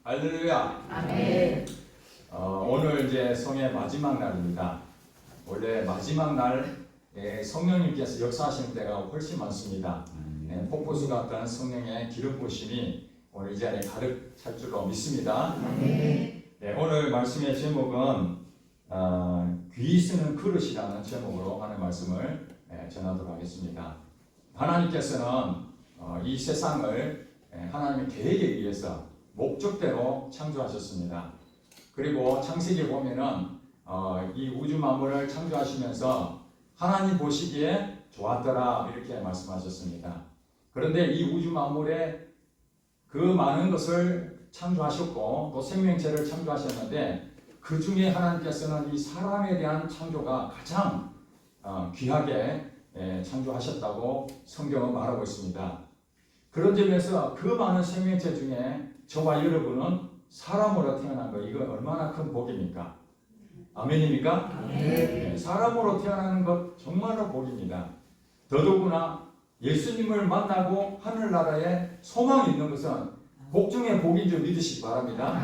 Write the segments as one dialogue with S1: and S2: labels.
S1: 할렐루야.
S2: 아멘.
S1: 오늘 이제 성의 마지막 날입니다. 원래 마지막 날에 성령님께서 역사하시는 때가 훨씬 많습니다. 폭포수 같은 성령의 기름 부으심이 오늘 이 자리에 가득 찰 줄로 믿습니다. 오늘 말씀의 제목은 귀 쓰는 그릇이라는 제목으로 하는 말씀을 전하도록 하겠습니다. 하나님께서는 이 세상을 하나님의 계획에 의해서 목적대로 창조하셨습니다. 그리고 창세기에 보면은 이 우주 만물을 창조하시면서 하나님 보시기에 좋았더라 이렇게 말씀하셨습니다. 그런데 이 우주 만물에 그 많은 것을 창조하셨고 또 생명체를 창조하셨는데 그 중에 하나님께서는 이 사람에 대한 창조가 가장 귀하게 창조하셨다고 성경은 말하고 있습니다. 그런 점에서 그 많은 생명체 중에 저와 여러분은 사람으로 태어난 거 이거 얼마나 큰 복입니까? 아멘입니까? 네, 사람으로 태어나는 것 정말로 복입니다. 더더구나 예수님을 만나고 하늘나라에 소망이 있는 것은 복 중에 복인 줄 믿으시기 바랍니다.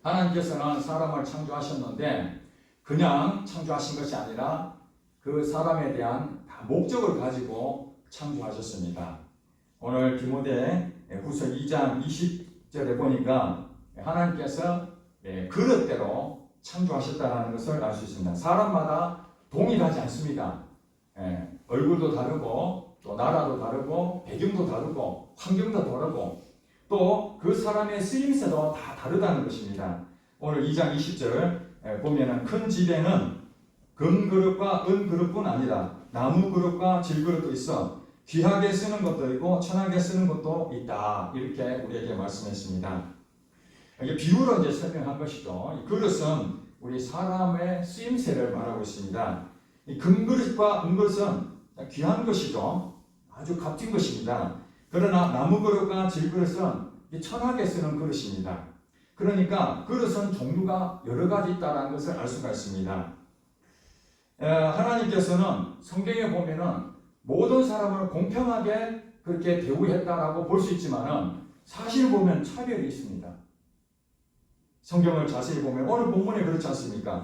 S1: 하나님께서는 사람을 창조하셨는데 그냥 창조하신 것이 아니라 그 사람에 대한 다 목적을 가지고 창조하셨습니다. 오늘 디모데 후서 2장 20절에 보니까 하나님께서 그릇대로 창조하셨다는 것을 알 수 있습니다. 사람마다 동일하지 않습니다. 얼굴도 다르고 또 나라도 다르고 배경도 다르고 환경도 다르고 또 그 사람의 쓰임새도 다 다르다는 것입니다. 오늘 2장 20절 보면은 큰 집에는 금그릇과 은그릇뿐 아니라 나무그릇과 질그릇도 있어 귀하게 쓰는 것도 있고 천하게 쓰는 것도 있다. 이렇게 우리에게 말씀했습니다. 이게 비유로 이제 설명한 것이죠. 이 그릇은 우리 사람의 쓰임새를 말하고 있습니다. 이 금그릇과 은그릇은 귀한 것이죠. 아주 값진 것입니다. 그러나 나무그릇과 질그릇은 천하게 쓰는 그릇입니다. 그러니까 그릇은 종류가 여러 가지 있다는 것을 알 수가 있습니다. 하나님께서는 성경에 보면은 모든 사람을 공평하게 그렇게 대우했다라고 볼 수 있지만은 사실 보면 차별이 있습니다. 성경을 자세히 보면 오늘 본문에 그렇지 않습니까?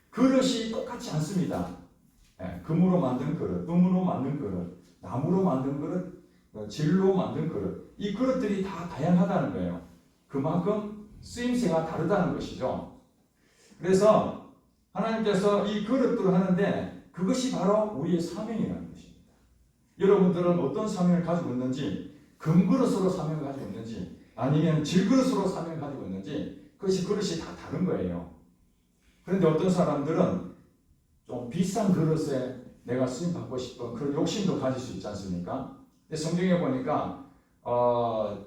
S1: 그릇이 똑같지 않습니다. 금으로 만든 그릇, 은으로 만든 그릇, 나무로 만든 그릇, 질로 만든 그릇, 이 그릇들이 다 다양하다는 거예요. 그만큼 쓰임새가 다르다는 것이죠. 그래서 하나님께서 이 그릇들을 하는데 그것이 바로 우리의 사명이라는 것입니다. 여러분들은 어떤 사명을 가지고 있는지, 금그릇으로 사명을 가지고 있는지, 아니면 질그릇으로 사명을 가지고 있는지, 그릇이 다 다른 거예요. 그런데 어떤 사람들은 좀 비싼 그릇에 내가 쓰임 받고 싶은 그런 욕심도 가질 수 있지 않습니까? 근데 성경에 보니까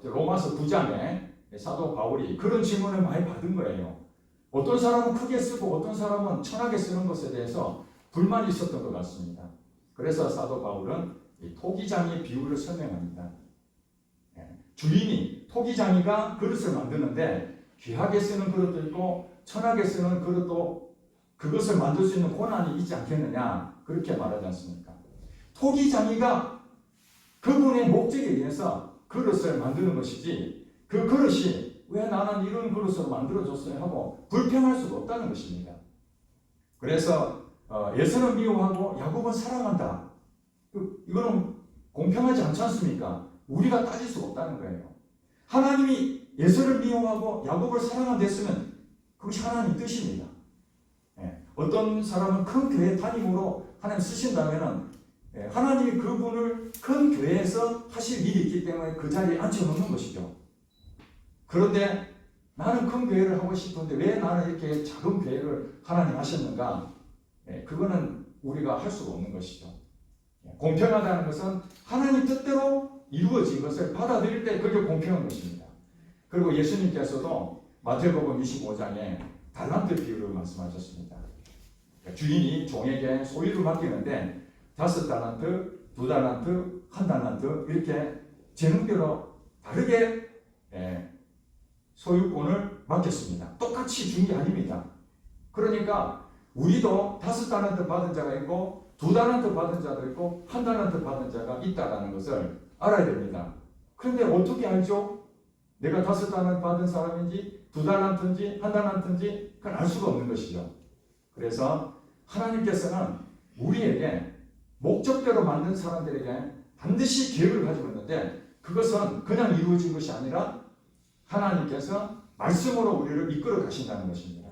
S1: 로마서 9장에 사도 바울이 그런 질문을 많이 받은 거예요. 어떤 사람은 크게 쓰고 어떤 사람은 천하게 쓰는 것에 대해서 불만이 있었던 것 같습니다. 그래서 사도 바울은 이 토기장의 비유를 설명합니다. 주인이 토기장이가 그릇을 만드는데 귀하게 쓰는 그릇도 있고 천하게 쓰는 그릇도 그것을 만들 수 있는 권한이 있지 않겠느냐 그렇게 말하지 않습니까? 토기장이가 그분의 목적에 의해서 그릇을 만드는 것이지 그 그릇이 왜 나는 이런 그릇으로 만들어졌어요 하고 불평할 수가 없다는 것입니다. 그래서 에서는 미워하고 야곱은 사랑한다. 이거는 공평하지 않지 않습니까? 우리가 따질 수가 없다는 거예요. 하나님이 에서를 미워하고 야곱을 사랑한댔으면 그것이 하나님의 뜻입니다. 어떤 사람은 큰 교회 담임으로 하나님 쓰신다면 하나님이 그분을 큰 교회에서 하실 일이 있기 때문에 그 자리에 앉혀놓는 것이죠. 그런데 나는 큰 교회를 하고 싶은데 왜 나는 이렇게 작은 교회를 하나님 하셨는가? 그거는 우리가 할 수가 없는 것이죠. 공평하다는 것은 하나님 뜻대로 이루어진 것을 받아들일 때 그게 공평한 것입니다. 그리고 예수님께서도 마태복음 25장에 달란트 비유를 말씀하셨습니다. 주인이 종에게 소유를 맡기는데 5달란트, 2달란트, 1달란트 이렇게 재능대로 다르게 소유권을 맡겼습니다. 똑같이 준 게 아닙니다. 그러니까 우리도 5달란트 받은 자가 있고 2달란트 받은 자도 있고 1달란트 받은 자가 있다는 것을 알아야 됩니다. 그런데 어떻게 알죠? 내가 5달란트 받은 사람인지 2달란트인지 1달란트인지 그건 알 수가 없는 것이죠. 그래서 하나님께서는 우리에게 목적대로 만든 사람들에게 반드시 계획을 가지고 있는데 그것은 그냥 이루어진 것이 아니라 하나님께서 말씀으로 우리를 이끌어 가신다는 것입니다.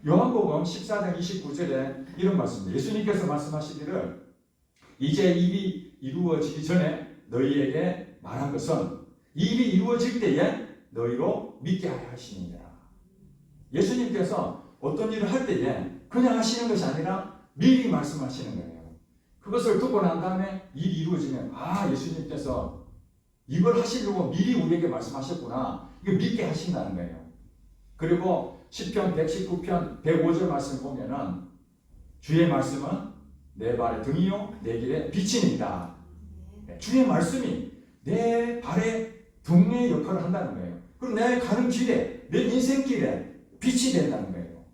S1: 요한복음 14장 29절에 이런 말씀입니다. 예수님께서 말씀하시기를 이제 일이 이루어지기 전에 너희에게 말한 것은 이 일이 이루어질 때에 너희로 믿게 하여 하시니라. 예수님께서 어떤 일을 할 때에 그냥 하시는 것이 아니라 미리 말씀하시는 거예요. 그것을 듣고 난 다음에 일이 이루어지면 예수님께서 이걸 하시려고 미리 우리에게 말씀하셨구나. 이거 믿게 하신다는 거예요. 그리고 시편 119편 105절 말씀 보면은 주의 말씀은 내 발의 등이요 내 길의 빛이니이다. 주의 말씀이 내 발의 등의 역할을 한다는 거예요. 그리고 내 가는 길에 내 인생길에 빛이 된다는 거예요.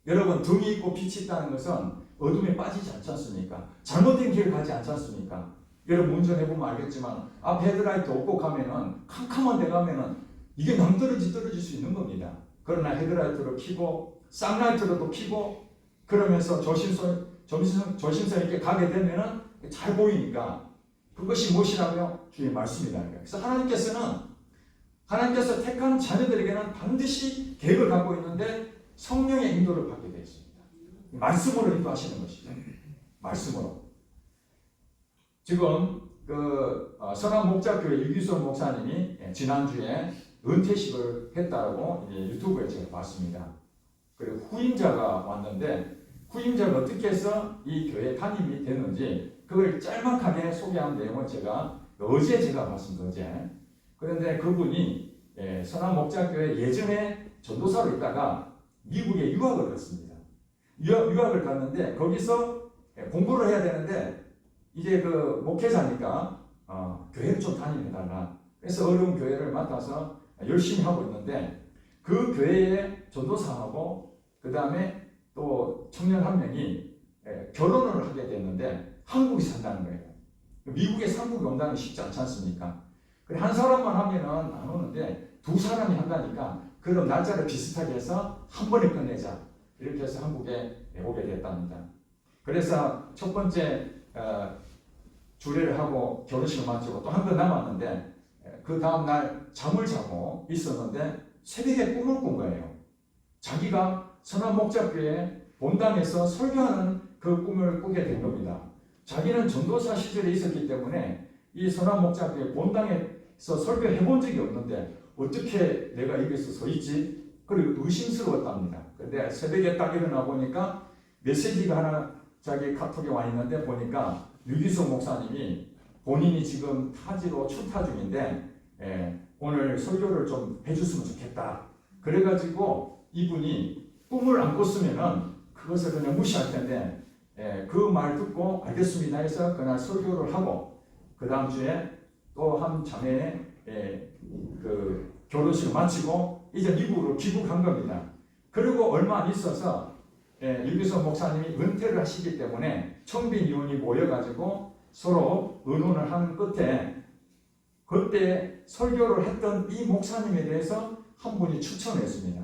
S1: 여러분 등이 있고 빛이 있다는 것은 어둠에 빠지지 않지 않습니까? 잘못된 길을 가지 않지 않습니까? 여러분 운전해보면 알겠지만 앞 헤드라이트 없고 가면은 캄캄한 데 가면은 이게 떨어질 수 있는 겁니다. 그러나 헤드라이트로 켜고 쌍라이트로도 켜고 그러면서 조심성 있게 가게 되면은 잘 보이니까 그것이 무엇이라고요? 주의 말씀이라는 거예요. 그래서 하나님께서 택한 자녀들에게는 반드시 계획을 갖고 있는데 성령의 인도를 받게 되어 있습니다. 말씀으로 인도하시는 것이죠. 말씀으로. 지금 선한목자교회 유기수 목사님이 지난주에 은퇴식을 했다고 유튜브에 제가 봤습니다. 그리고 후임자가 왔는데 후임자가 어떻게 해서 이 교회 담임이 되는지 그걸 짤막하게 소개한 내용을 어제 제가 봤습니다. 어제. 그런데 그분이 선한목자교회 예전에 전도사로 있다가 미국에 유학을 갔습니다. 유학을 갔는데 거기서 공부를 해야 되는데 이제 그 목회자니까 교회를 좀 다니해달라. 그래서 어려운 교회를 맡아서 열심히 하고 있는데 그 교회의 전도사하고 그 다음에 또 청년 한 명이 결혼을 하게 됐는데 한국에 산다는 거예요. 미국에 한국에 온다는 게 쉽지 않지 않습니까? 그래 한 사람만 하면은 안 오는데 두 사람이 한다니까 그럼 날짜를 비슷하게 해서 한 번에 끝내자. 이렇게 해서 한국에 오게 됐답니다. 그래서 첫 번째 주례를 하고 결혼식을 마치고 또 한 번 남았는데 그 다음날 잠을 자고 있었는데 새벽에 꿈을 꾼 거예요. 자기가 선한목자교회 본당에서 설교하는 그 꿈을 꾸게 된 겁니다. 자기는 전도사 시절에 있었기 때문에 이 선한목자교회 본당에서 설교해 본 적이 없는데 어떻게 내가 여기서 서 있지? 그리고 의심스러웠답니다. 근데 새벽에 딱 일어나 보니까 메시지가 하나 자기 카톡에 와 있는데 보니까 유기수 목사님이 본인이 지금 타지로 출타 중인데 오늘 설교를 좀 해줬으면 좋겠다. 그래가지고 이분이 꿈을 안 꿨으면은 그것을 그냥 무시할 텐데 그 말 듣고 알겠습니다 해서 그날 설교를 하고 그 다음 주에 또 한 자매의 그 결혼식을 마치고 이제 미국으로 귀국한 겁니다. 그리고 얼마 안 있어서 유기수 목사님이 은퇴를 하시기 때문에 청빈 위원이 모여가지고 서로 의논을 하는 끝에 그때 설교를 했던 이 목사님에 대해서 한 분이 추천했습니다.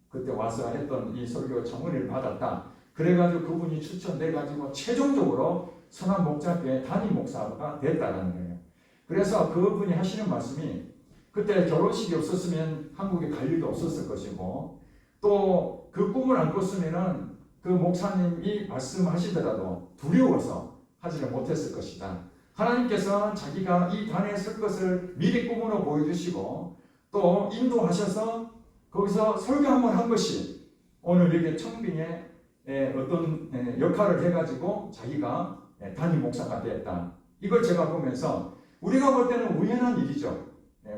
S1: 그때 와서 했던 이 설교 청문회를 받았다. 그래가지고 그분이 추천돼가지고 최종적으로 선한목자교회 담임 목사가 됐다는 거예요. 그래서 그분이 하시는 말씀이 그때 결혼식이 없었으면 한국에 갈 일도 없었을 것이고 또 그 꿈을 안 꿨으면은 그 목사님이 말씀하시더라도 두려워서 하지를 못했을 것이다. 하나님께서 자기가 이 단에 설 것을 미리 꿈으로 보여주시고 또 인도하셔서 거기서 설교 한번 한 것이 오늘 여기 청빙에 어떤 역할을 해가지고 자기가 담임 목사가 됐다. 이걸 제가 보면서 우리가 볼 때는 우연한 일이죠.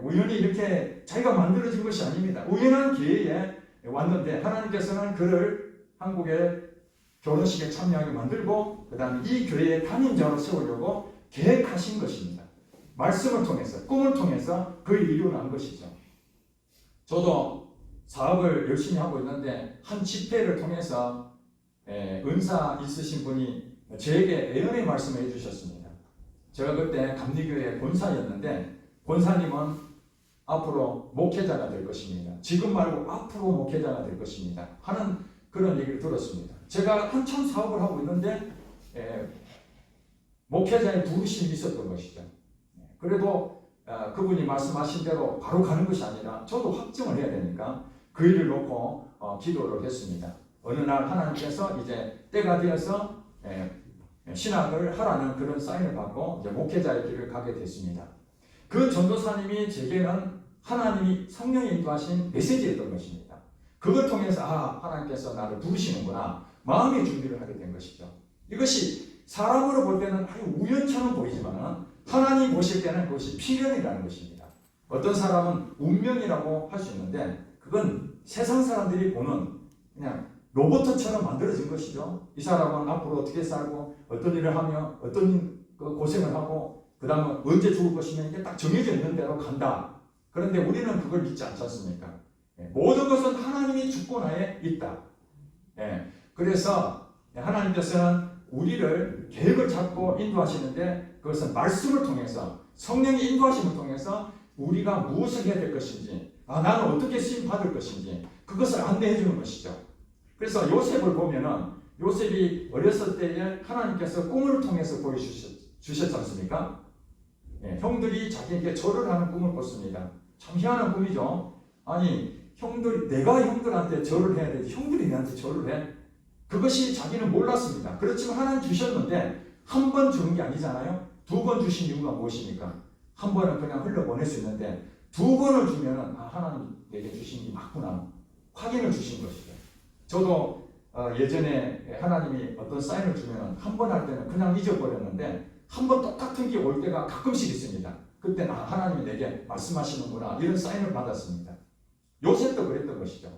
S1: 우연히 이렇게 자기가 만들어진 것이 아닙니다. 우연한 기회에 왔는데 하나님께서는 그를 한국의 결혼식에 참여하게 만들고 그 다음에 이 교회의 담임자로 세우려고 계획하신 것입니다. 말씀을 통해서 꿈을 통해서 그를 이루어낸 것이죠. 저도 사업을 열심히 하고 있는데 한 집회를 통해서 은사 있으신 분이 저에게 예언의 말씀을 해주셨습니다. 제가 그때 감리교회 본사였는데 본사님은 앞으로 목회자가 될 것입니다. 지금 말고 앞으로 목회자가 될 것입니다. 하는 그런 얘기를 들었습니다. 제가 한참 사업을 하고 있는데 목회자의 부르심이 있었던 것이죠. 그래도 그분이 말씀하신 대로 바로 가는 것이 아니라 저도 확증을 해야 되니까 그 일을 놓고 기도를 했습니다. 어느 날 하나님께서 이제 때가 되어서 신학을 하라는 그런 사인을 받고 이제 목회자의 길을 가게 됐습니다. 그 전도사님이 제게는 하나님이 성령에 인도하신 메시지였던 것입니다. 그걸 통해서 하나님께서 나를 부르시는구나 마음의 준비를 하게 된 것이죠. 이것이 사람으로 볼 때는 아주 우연처럼 보이지만 하나님 보실 때는 그것이 필연이라는 것입니다. 어떤 사람은 운명이라고 할 수 있는데 그건 세상 사람들이 보는 그냥 로봇처럼 만들어진 것이죠. 이 사람은 앞으로 어떻게 살고 어떤 일을 하며 어떤 고생을 하고 그 다음에 언제 죽을 것이며 이게 딱 정해져 있는 대로 간다. 그런데 우리는 그걸 믿지 않지 않습니까? 모든 것은 하나님이 주권하에 있다. 그래서 하나님께서는 우리를 계획을 잡고 인도하시는데 그것은 말씀을 통해서 성령의 인도하심을 통해서 우리가 무엇을 해야 될 것인지 나는 어떻게 쓰임 받을 것인지 그것을 안내해 주는 것이죠. 그래서 요셉을 보면은 요셉이 어렸을 때에 하나님께서 꿈을 통해서 보여주셨지 않습니까? 형들이 자기에게 절을 하는 꿈을 꿨습니다. 참 희한한 꿈이죠. 아니 내가 형들한테 절을 해야 되지 형들이 나한테 절을 해? 그것이 자기는 몰랐습니다. 그렇지만 하나님 주셨는데 한 번 주는 게 아니잖아요. 2번 주신 이유가 무엇입니까? 한 번은 그냥 흘려보낼 수 있는데 2번을 주면은 하나님 내게 주신 게 맞구나 확인을 주신 것이죠. 저도 예전에 하나님이 어떤 사인을 주면 한 번 할 때는 그냥 잊어버렸는데 한 번 똑같은 게 올 때가 가끔씩 있습니다. 그때 하나님이 내게 말씀하시는구나 이런 사인을 받았습니다. 요셉도 그랬던 것이죠.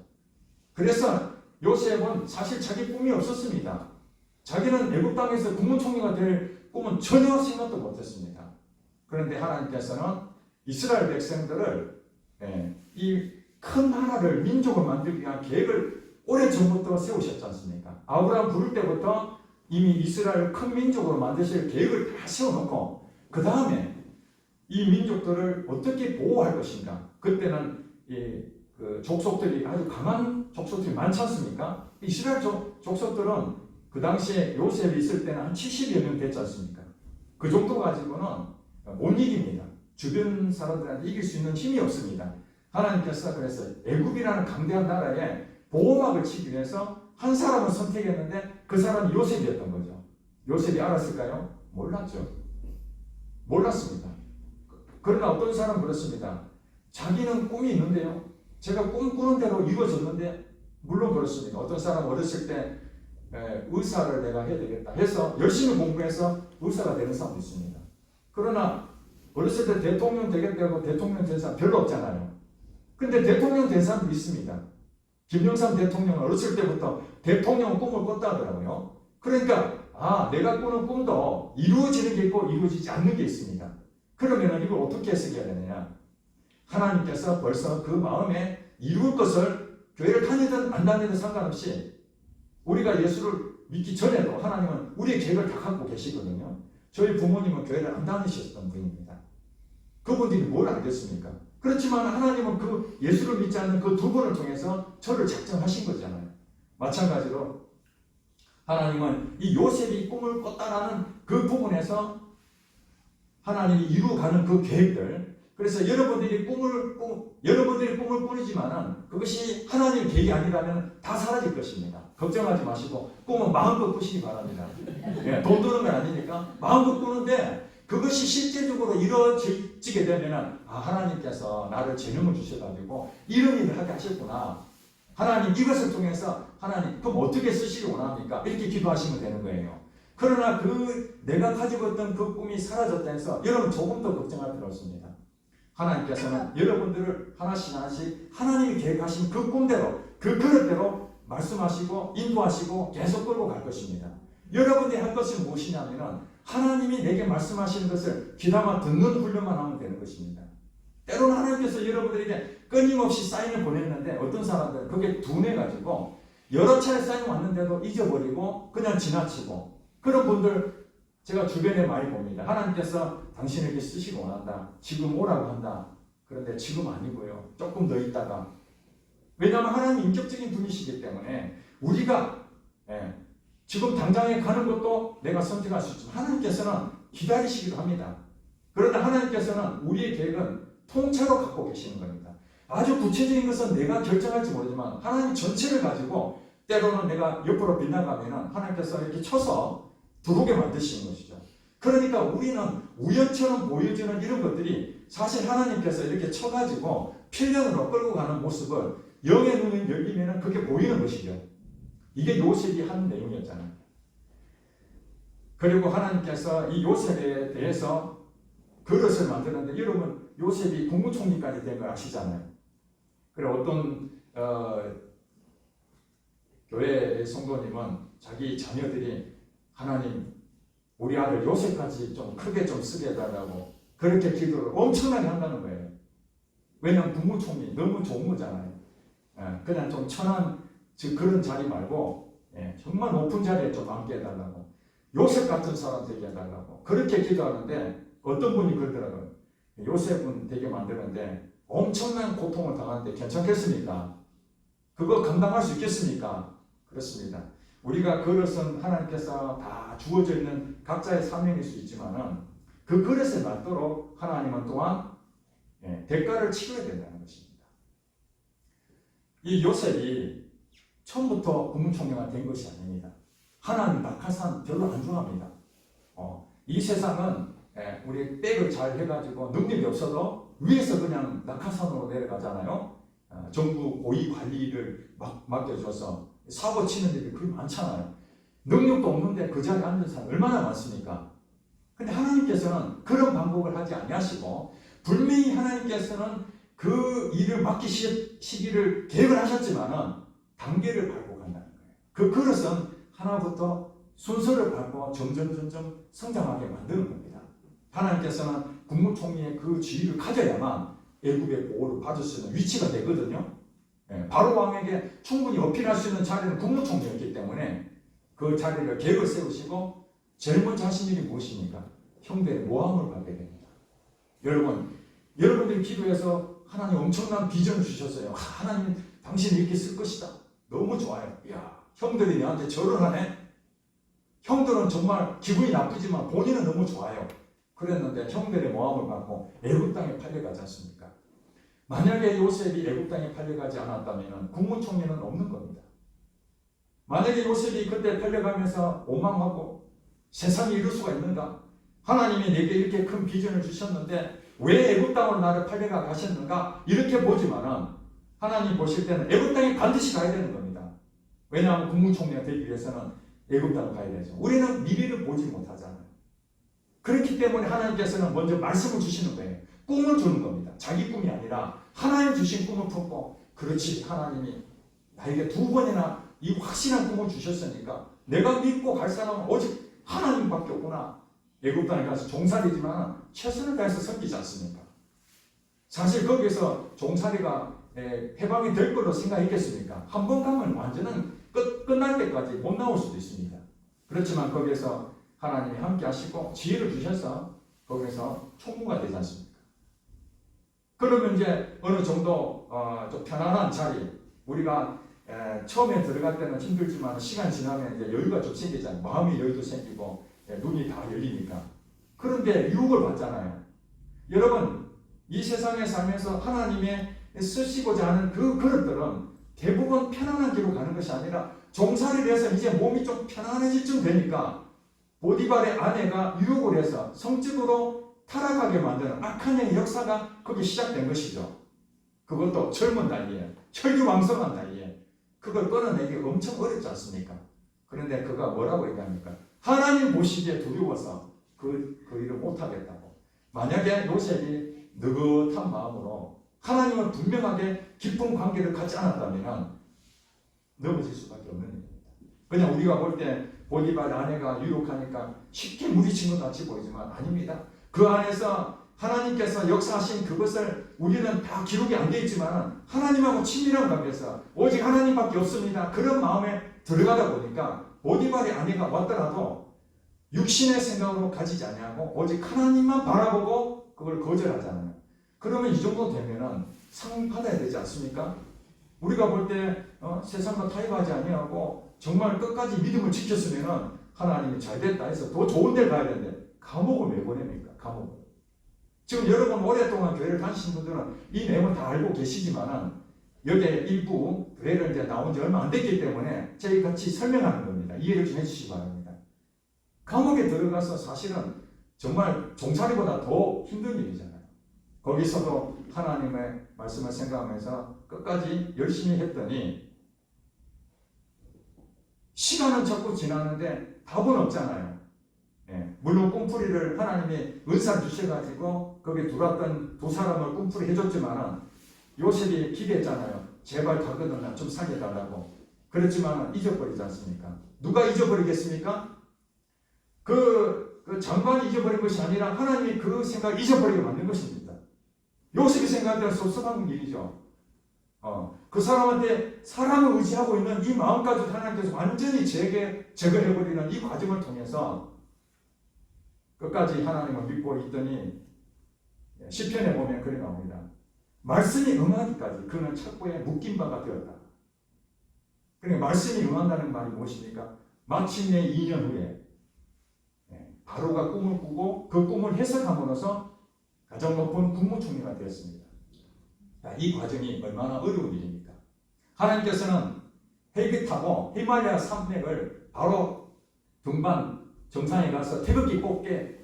S1: 그래서 요셉은 사실 자기 꿈이 없었습니다. 자기는 애굽 땅에서 국무총리가 될 꿈은 전혀 생각도 못했습니다. 그런데 하나님께서는 이스라엘 백성들을 이 큰 나라를 민족을 만들기 위한 계획을 오래전부터 세우셨지 않습니까? 아브라함 부를 때부터 이미 이스라엘 큰 민족으로 만드실 계획을 다 세워놓고 그 다음에 이 민족들을 어떻게 보호할 것인가. 그때는 그 족속들이 아주 강한 족속들이 많지 않습니까? 이스라엘 족속들은 그 당시에 요셉이 있을 때는 한 70여 명 됐지 않습니까? 그 정도 가지고는 못 이깁니다. 주변 사람들한테 이길 수 있는 힘이 없습니다. 하나님께서 그래서 애굽이라는 강대한 나라에 보호막을 치기 위해서 한 사람을 선택했는데 그 사람이 요셉이었던 거죠. 요셉이 알았을까요? 몰랐죠. 몰랐습니다. 그러나 어떤 사람은 그렇습니다. 자기는 꿈이 있는데요. 제가 꿈꾸는 대로 이루어졌는데 물론 그렇습니다. 어떤 사람은 어렸을 때 의사를 내가 해야 되겠다 해서 열심히 공부해서 의사가 되는 사람도 있습니다. 그러나 어렸을 때 대통령 되겠다고 대통령 된 사람 별로 없잖아요. 근데 대통령 된 사람도 있습니다. 김영삼 대통령은 어렸을 때부터 대통령 꿈을 꿨다 하더라고요. 그러니까 내가 꾸는 꿈도 이루어지는 게 있고 이루어지지 않는 게 있습니다. 그러면 이걸 어떻게 해석해야 되느냐. 하나님께서 벌써 그 마음에 이룰 것을 교회를 다니든 안 다니든 상관없이 우리가 예수를 믿기 전에도 하나님은 우리의 계획을 다 갖고 계시거든요. 저희 부모님은 교회를 안 다니셨던 분입니다. 그분들이 뭘 알겠습니까? 그렇지만 하나님은 그 예수를 믿지 않는 그 2분을 통해서 저를 작정하신 거잖아요. 마찬가지로 하나님은 이 요셉이 꿈을 꿨다라는 그 부분에서 하나님이 이루어가는 그 계획들, 그래서 여러분들이 꿈을 꾸지만은 그것이 하나님의 계획이 아니라면 다 사라질 것입니다. 걱정하지 마시고 꿈은 마음껏 꾸시기 바랍니다. 돈 드는 건 아니니까 마음껏 꾸는데 그것이 실제적으로 이루어지게 되면 하나님께서 나를 재능을 주셔가지고 이런 일을 하게 하셨구나. 하나님 이것을 통해서 하나님 그럼 어떻게 쓰시기 원합니까? 이렇게 기도하시면 되는 거예요. 그러나 내가 가지고 있던 그 꿈이 사라졌다 해서 여러분 조금 더 걱정할 필요 없습니다. 하나님께서는 여러분들을 하나씩 하나님이 계획하신 그 꿈대로 그 그릇대로 말씀하시고 인도하시고 계속 끌고 갈 것입니다. 여러분들이 할 것은 무엇이냐면 하나님이 내게 말씀하시는 것을 귀담아 듣는 훈련만 하면 되는 것입니다. 때로는 하나님께서 여러분들에게 끊임없이 사인을 보냈는데 어떤 사람들은 그게 둔해가지고 여러 차례 사인 왔는데도 잊어버리고 그냥 지나치고 그런 분들 제가 주변에 많이 봅니다. 하나님께서 당신에게 쓰시기 원한다. 지금 오라고 한다. 그런데 지금 아니고요. 조금 더 있다가. 왜냐하면 하나님 인격적인 분이시기 때문에 우리가 지금 당장에 가는 것도 내가 선택할 수 있지만 하나님께서는 기다리시기도 합니다. 그러나 하나님께서는 우리의 계획은 통째로 갖고 계시는 겁니다. 아주 구체적인 것은 내가 결정할지 모르지만 하나님 전체를 가지고 때로는 내가 옆으로 빗나가면 하나님께서 이렇게 쳐서 들어오게 만드시는 것이죠. 그러니까 우리는 우연처럼 보여지는 이런 것들이 사실 하나님께서 이렇게 쳐가지고 필연으로 끌고 가는 모습을 영의 눈이 열리면 그게 보이는 것이죠. 이게 요셉이 한 내용이었잖아요. 그리고 하나님께서 이 요셉에 대해서 그릇을 만드는데 여러분 요셉이 국무총리까지 된 걸 아시잖아요. 그리고 어떤 교회 성도님은 자기 자녀들이 하나님 우리 아들 요셉까지 좀 크게 좀 쓰게 해달라고 그렇게 기도를 엄청나게 한다는 거예요. 왜냐하면 국무총리 너무 좋은 거잖아요. 그냥 좀 천한 그런 자리 말고 정말 높은 자리에 좀 앉게 해달라고 요셉 같은 사람 되게 해달라고 그렇게 기도하는데 어떤 분이 그러더라고요. 요셉은 되게 만드는데 엄청난 고통을 당하는데 괜찮겠습니까? 그거 감당할 수 있겠습니까? 그렇습니다. 우리가 그릇은 하나님께서 다 주어져 있는 각자의 사명일 수 있지만은 그 그릇에 맞도록 하나님은 또한 대가를 치러야 된다는 것입니다. 이 요셉이 처음부터 국무총리가 된 것이 아닙니다. 하나님 낙하산 별로 안 좋아합니다. 이 세상은 우리 백을 잘 해가지고 능력이 없어도 위에서 그냥 낙하산으로 내려가잖아요. 정부 고위 관리를 맡겨줘서 사고 치는 일이 그리 많잖아요. 능력도 없는데 그 자리에 앉은 사람 얼마나 많습니까? 근데 하나님께서는 그런 방법을 하지 아니하시고 분명히 하나님께서는 그 일을 맡기시기를 계획을 하셨지만은 단계를 밟고 간다는 거예요. 그 그릇은 하나부터 순서를 밟고 점점 성장하게 만드는 겁니다. 하나님께서는 국무총리의 그 지위를 가져야만 애국의 보호를 받을 수 있는 위치가 되거든요. 바로 왕에게 충분히 어필할 수 있는 자리는 국무총리였기 때문에 그 자리를 계획을 세우시고 제일 먼저 하신 일이 무엇입니까? 형제의 모함을 받게 됩니다. 여러분들이 기도해서 하나님 엄청난 비전을 주셨어요. 하나님 당신이 이렇게 쓸 것이다. 너무 좋아요. 이야, 형들이 내한테 절을 하네. 형들은 정말 기분이 나쁘지만 본인은 너무 좋아요. 그랬는데 형들의 모함을 받고 애굽 땅에 팔려가지 않습니까? 만약에 요셉이 애굽 땅에 팔려가지 않았다면 국무총리는 없는 겁니다. 만약에 요셉이 그때 팔려가면서 오망하고 세상에 이럴 수가 있는가? 하나님이 내게 이렇게 큰 비전을 주셨는데 왜 애굽 땅으로 나를 팔려가 가셨는가? 이렇게 보지만은 하나님 보실 때는 애굽 땅에 반드시 가야 되는 겁니다. 왜냐하면 국무총리가 되기 위해서는 애굽 땅을 가야 되죠. 우리는 미래를 보지 못하잖아요. 그렇기 때문에 하나님께서는 먼저 말씀을 주시는 거예요. 꿈을 주는 겁니다. 자기 꿈이 아니라 하나님 주신 꿈을 품고 그렇지 하나님이 나에게 2번이나 이 확실한 꿈을 주셨으니까 내가 믿고 갈 사람은 오직 하나님밖에 없구나. 애굽 땅에 가서 종살이지만 최선을 다해서 섬기지 않습니까? 사실 거기에서 종살이가 해방이 될 거로 생각했겠습니까? 한 번 가면 완전은 끝날 때까지 못 나올 수도 있습니다. 그렇지만 거기에서 하나님이 함께 하시고 지혜를 주셔서 거기에서 총무가 되지 않습니까? 그러면 이제 어느 정도 좀 편안한 자리, 우리가 처음에 들어갈 때는 힘들지만 시간 지나면 이제 여유가 좀 생기잖아요. 마음의 여유도 생기고 눈이 다 열리니까. 그런데 유혹을 받잖아요. 여러분 이 세상에 살면서 하나님의 쓰시고자 하는 그 그릇들은 대부분 편안한 길로 가는 것이 아니라 종살이를 해서 이제 몸이 좀 편안해질 쯤 되니까 보디발의 아내가 유혹을 해서 성적으로 타락하게 만드는 악한 역사가 거기 시작된 것이죠. 그것도 젊은 나이에, 혈기왕성한 나이에 그걸 끊어내기 엄청 어렵지 않습니까? 그런데 그가 뭐라고 얘기합니까? 하나님 보시기에 두려워서 그 일을 못하겠다고. 만약에 요셉이 느긋한 마음으로 하나님은 분명하게 깊은 관계를 갖지 않았다면 넘어질 수밖에 없는 일입니다. 그냥 우리가 볼 때 보디발 아내가 유혹하니까 쉽게 무리친 것 같이 보이지만 아닙니다. 그 안에서 하나님께서 역사하신 그것을 우리는 다 기록이 안 되어 있지만 하나님하고 친밀한 관계에서 오직 하나님밖에 없습니다. 그런 마음에 들어가다 보니까 보디발의 아내가 왔더라도 육신의 생각으로 가지지 아니하고 오직 하나님만 바라보고 그걸 거절하잖아요. 그러면 이 정도 되면은 상 받아야 되지 않습니까? 우리가 볼 때 세상과 타협하지 아니하고 정말 끝까지 믿음을 지켰으면은 하나님이 잘됐다 해서 더 좋은 데 가야 되는데 감옥을 왜 보냅니까? 감옥을. 지금 여러분 오랫동안 교회를 다니신 분들은 이 내용을 다 알고 계시지만은 여기에 일부 교회를 이제 나온 지 얼마 안 됐기 때문에 저희 같이 설명하는 겁니다. 이해를 좀 해주시기 바랍니다. 감옥에 들어가서 사실은 정말 종살이보다 더 힘든 일이잖아요. 거기서도 하나님의 말씀을 생각하면서 끝까지 열심히 했더니 시간은 자꾸 지나는데 답은 없잖아요. 예, 물론 꿈풀이를 하나님이 은사를 주셔가지고 거기 들어왔던 두 사람을 꿈풀이 해줬지만은 요셉이 기대했잖아요. 제발 가거든 나 좀 살려달라고. 그렇지만 잊어버리지 않습니까? 누가 잊어버리겠습니까? 그 장관이 잊어버린 것이 아니라 하나님이 그 생각을 잊어버리게 만든 것입니다. 요셉이 생각할 때는 섭섭한 일이죠. 그 사람한테 사람을 의지하고 있는 이 마음까지 하나님께서 완전히 제거해버리는 이 과정을 통해서 끝까지 하나님을 믿고 있더니 시편에 보면 그래 나옵니다. 말씀이 응하기까지 그는 착고에 묶인 바가 되었다. 그러니까 말씀이 응한다는 말이 무엇입니까? 마침내 2년 후에 바로가 꿈을 꾸고 그 꿈을 해석함으로써 가장 높은 국무총리가 되었습니다. 이 과정이 얼마나 어려운 일입니까? 하나님께서는 헬기 타고 히말라야 산맥을 바로 등반 정상에 가서 태극기 꽂게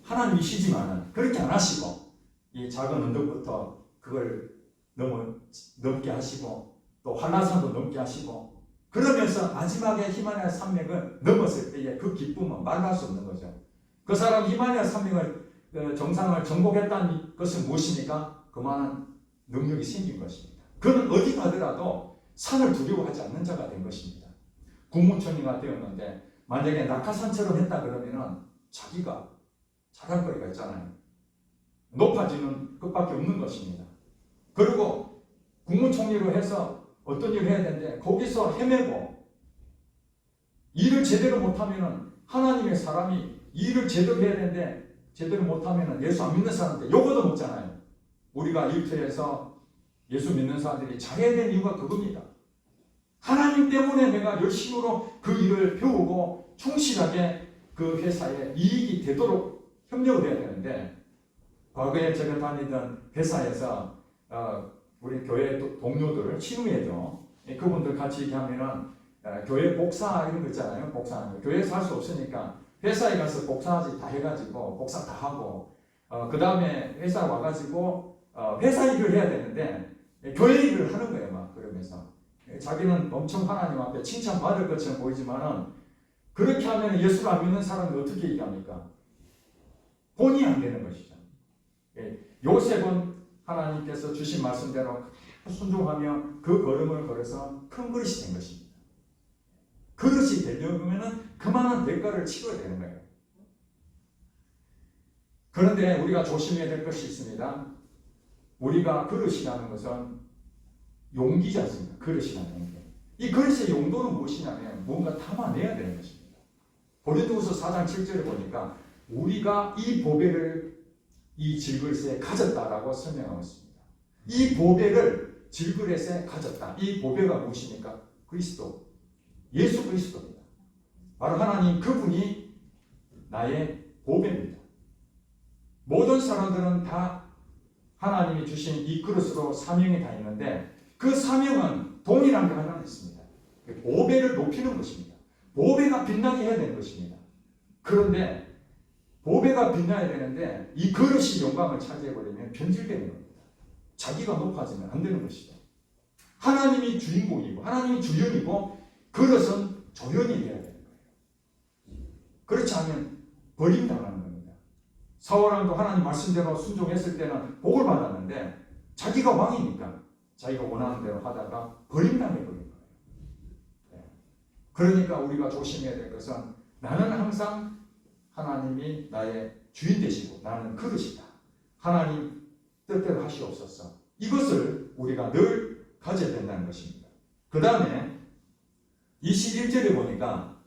S1: 하나님이시지만은 그렇게 안 하시고 이 작은 언덕부터 그걸 넘게 하시고 또 한라산도 넘게 하시고 그러면서 마지막에 히말라야 산맥을 넘었을 때의 그 기쁨은 말할 수 없는 거죠. 그 사람 히말라야 산맥을 정상을 정복했다는 것은 무엇입니까? 그만한 능력이 생긴 것입니다. 그는 어디 가더라도 산을 두려워하지 않는 자가 된 것입니다. 국무총리가 되었는데 만약에 낙하산처럼 했다 그러면은 자기가 잘할 거리가 있잖아요. 높아지는 것밖에 없는 것입니다. 그리고 국무총리로 해서 어떤 일을 해야 되는데 거기서 헤매고 일을 제대로 못하면은 하나님의 사람이 일을 제대로 해야 되는데 제대로 못하면은 예수 안 믿는 사람한테 요거도 먹잖아요. 우리가 일터에서 예수 믿는 사람들이 잘해야 되는 이유가 그겁니다. 하나님 때문에 내가 열심으로 그 일을 배우고 충실하게 그 회사에 이익이 되도록 협력을 해야 되는데 과거에 제가 다니던 회사에서 우리 교회 동료들, 친구예죠. 그분들 같이 얘기하면은 교회 복사 이런 거 있잖아요. 복사하는 거. 교회에서 할 수 없으니까 회사에 가서 복사하지 다 해가지고 복사 다 하고 그 다음에 회사 와가지고 회사 일을 해야 되는데 교회 일을 하는 거예요. 막 그러면서 자기는 엄청 하나님 앞에 칭찬받을 것처럼 보이지만은 그렇게 하면 예수를 안 믿는 사람이 어떻게 얘기합니까? 본이 안 되는 것이죠. 요셉은 하나님께서 주신 말씀대로 순종하며 그 걸음을 걸어서 큰 그릇이 된 것입니다. 그릇이 되려면 그만한 대가를 치러야 되는 거예요. 그런데 우리가 조심해야 될 것이 있습니다. 우리가 그릇이라는 것은 용기지 않습니까? 그릇이라는 게. 이 그릇의 용도는 무엇이냐면 뭔가 담아내야 되는 것입니다. 고린도후서 4장 7절에 보니까 우리가 이 보배를 이 질그릇에 가졌다라고 설명하고 있습니다. 이 보배를 질그릇에 가졌다. 이 보배가 무엇입니까? 그리스도, 예수 그리스도입니다. 바로 하나님 그분이 나의 보배입니다. 모든 사람들은 다 하나님이 주신 이 그릇으로 사명이 다 있는데 그 사명은 동일한 게 하나 있습니다. 보배를 높이는 것입니다. 보배가 빛나게 해야 되는 것입니다. 그런데 보배가 빛나야 되는데 이 그릇이 영광을 차지해버리면 변질되는 겁니다. 자기가 높아지면 안 되는 것이죠. 하나님이 주인공이고 하나님이 주연이고 그릇은 조연이 되어야 되는 거예요. 그렇지 않으면 버림당하는 겁니다. 사울왕도 하나님 말씀대로 순종했을 때는 복을 받았는데 자기가 왕이니까 자기가 원하는 대로 하다가 버림당해버린 거예요. 그러니까 우리가 조심해야 될 것은 나는 항상 하나님이 나의 주인 되시고 나는 그릇이다. 하나님 뜻대로 하시옵소서. 이것을 우리가 늘 가져야 된다는 것입니다. 그 다음에 21절에 보니까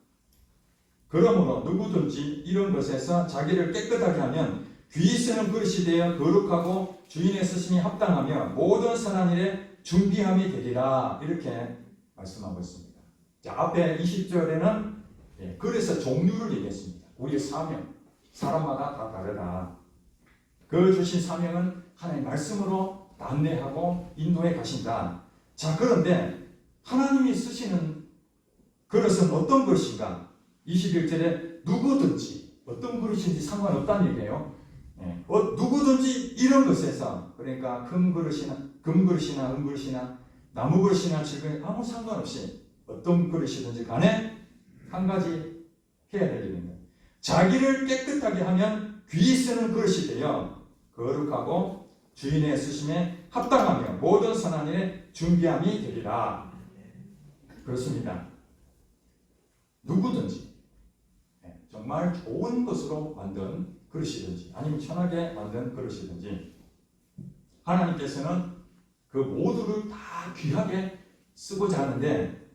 S1: 그러므로 누구든지 이런 것에서 자기를 깨끗하게 하면 귀히 쓰는 그릇이 되어 거룩하고 주인의 쓰심이 합당하며 모든 선한 일에 준비함이 되리라. 이렇게 말씀하고 있습니다. 자, 앞에 20절에는 그래서 종류를 얘기했습니다. 우리의 사명, 사람마다 다 다르다. 그 주신 사명은 하나님의 말씀으로 안내하고 인도해 가신다. 자, 그런데 하나님이 쓰시는 그릇은 어떤 것인가? 21절에 누구든지 어떤 그릇인지 상관없다는 얘기예요. 누구든지 이런 것에서, 그러니까 금그릇이나 은그릇이나 나무그릇이나 질그릇 아무 상관없이 어떤 그릇이든지 간에 한 가지 해야 될 일입니다. 자기를 깨끗하게 하면 귀히 쓰는 그릇이 되어 거룩하고 주인의 쓰심에 합당하며 모든 선한 일에 준비함이 되리라. 그렇습니다. 누구든지 정말 좋은 것으로 만든 그릇이든지 아니면 천하게 만든 그릇이든지 하나님께서는 그 모두를 다 귀하게 쓰고자 하는데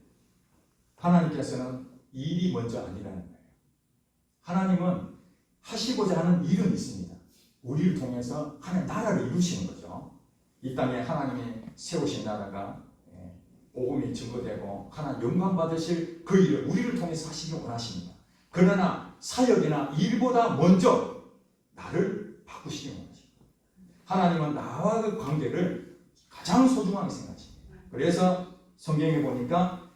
S1: 하나님께서는 일이 먼저 아니라는 거예요. 하나님은 하시고자 하는 일은 있습니다. 우리를 통해서 하나님 나라를 이루시는 거죠. 이 땅에 하나님이 세우신 나라가 복음이 증거되고 하나님 영광 받으실 그 일을 우리를 통해서 하시길 원하십니다. 그러나 사역이나 일보다 먼저 나를 바꾸시길 원하십니다. 하나님은 나와 그 관계를 가장 소중하게 생각하십니다. 그래서 성경에 보니까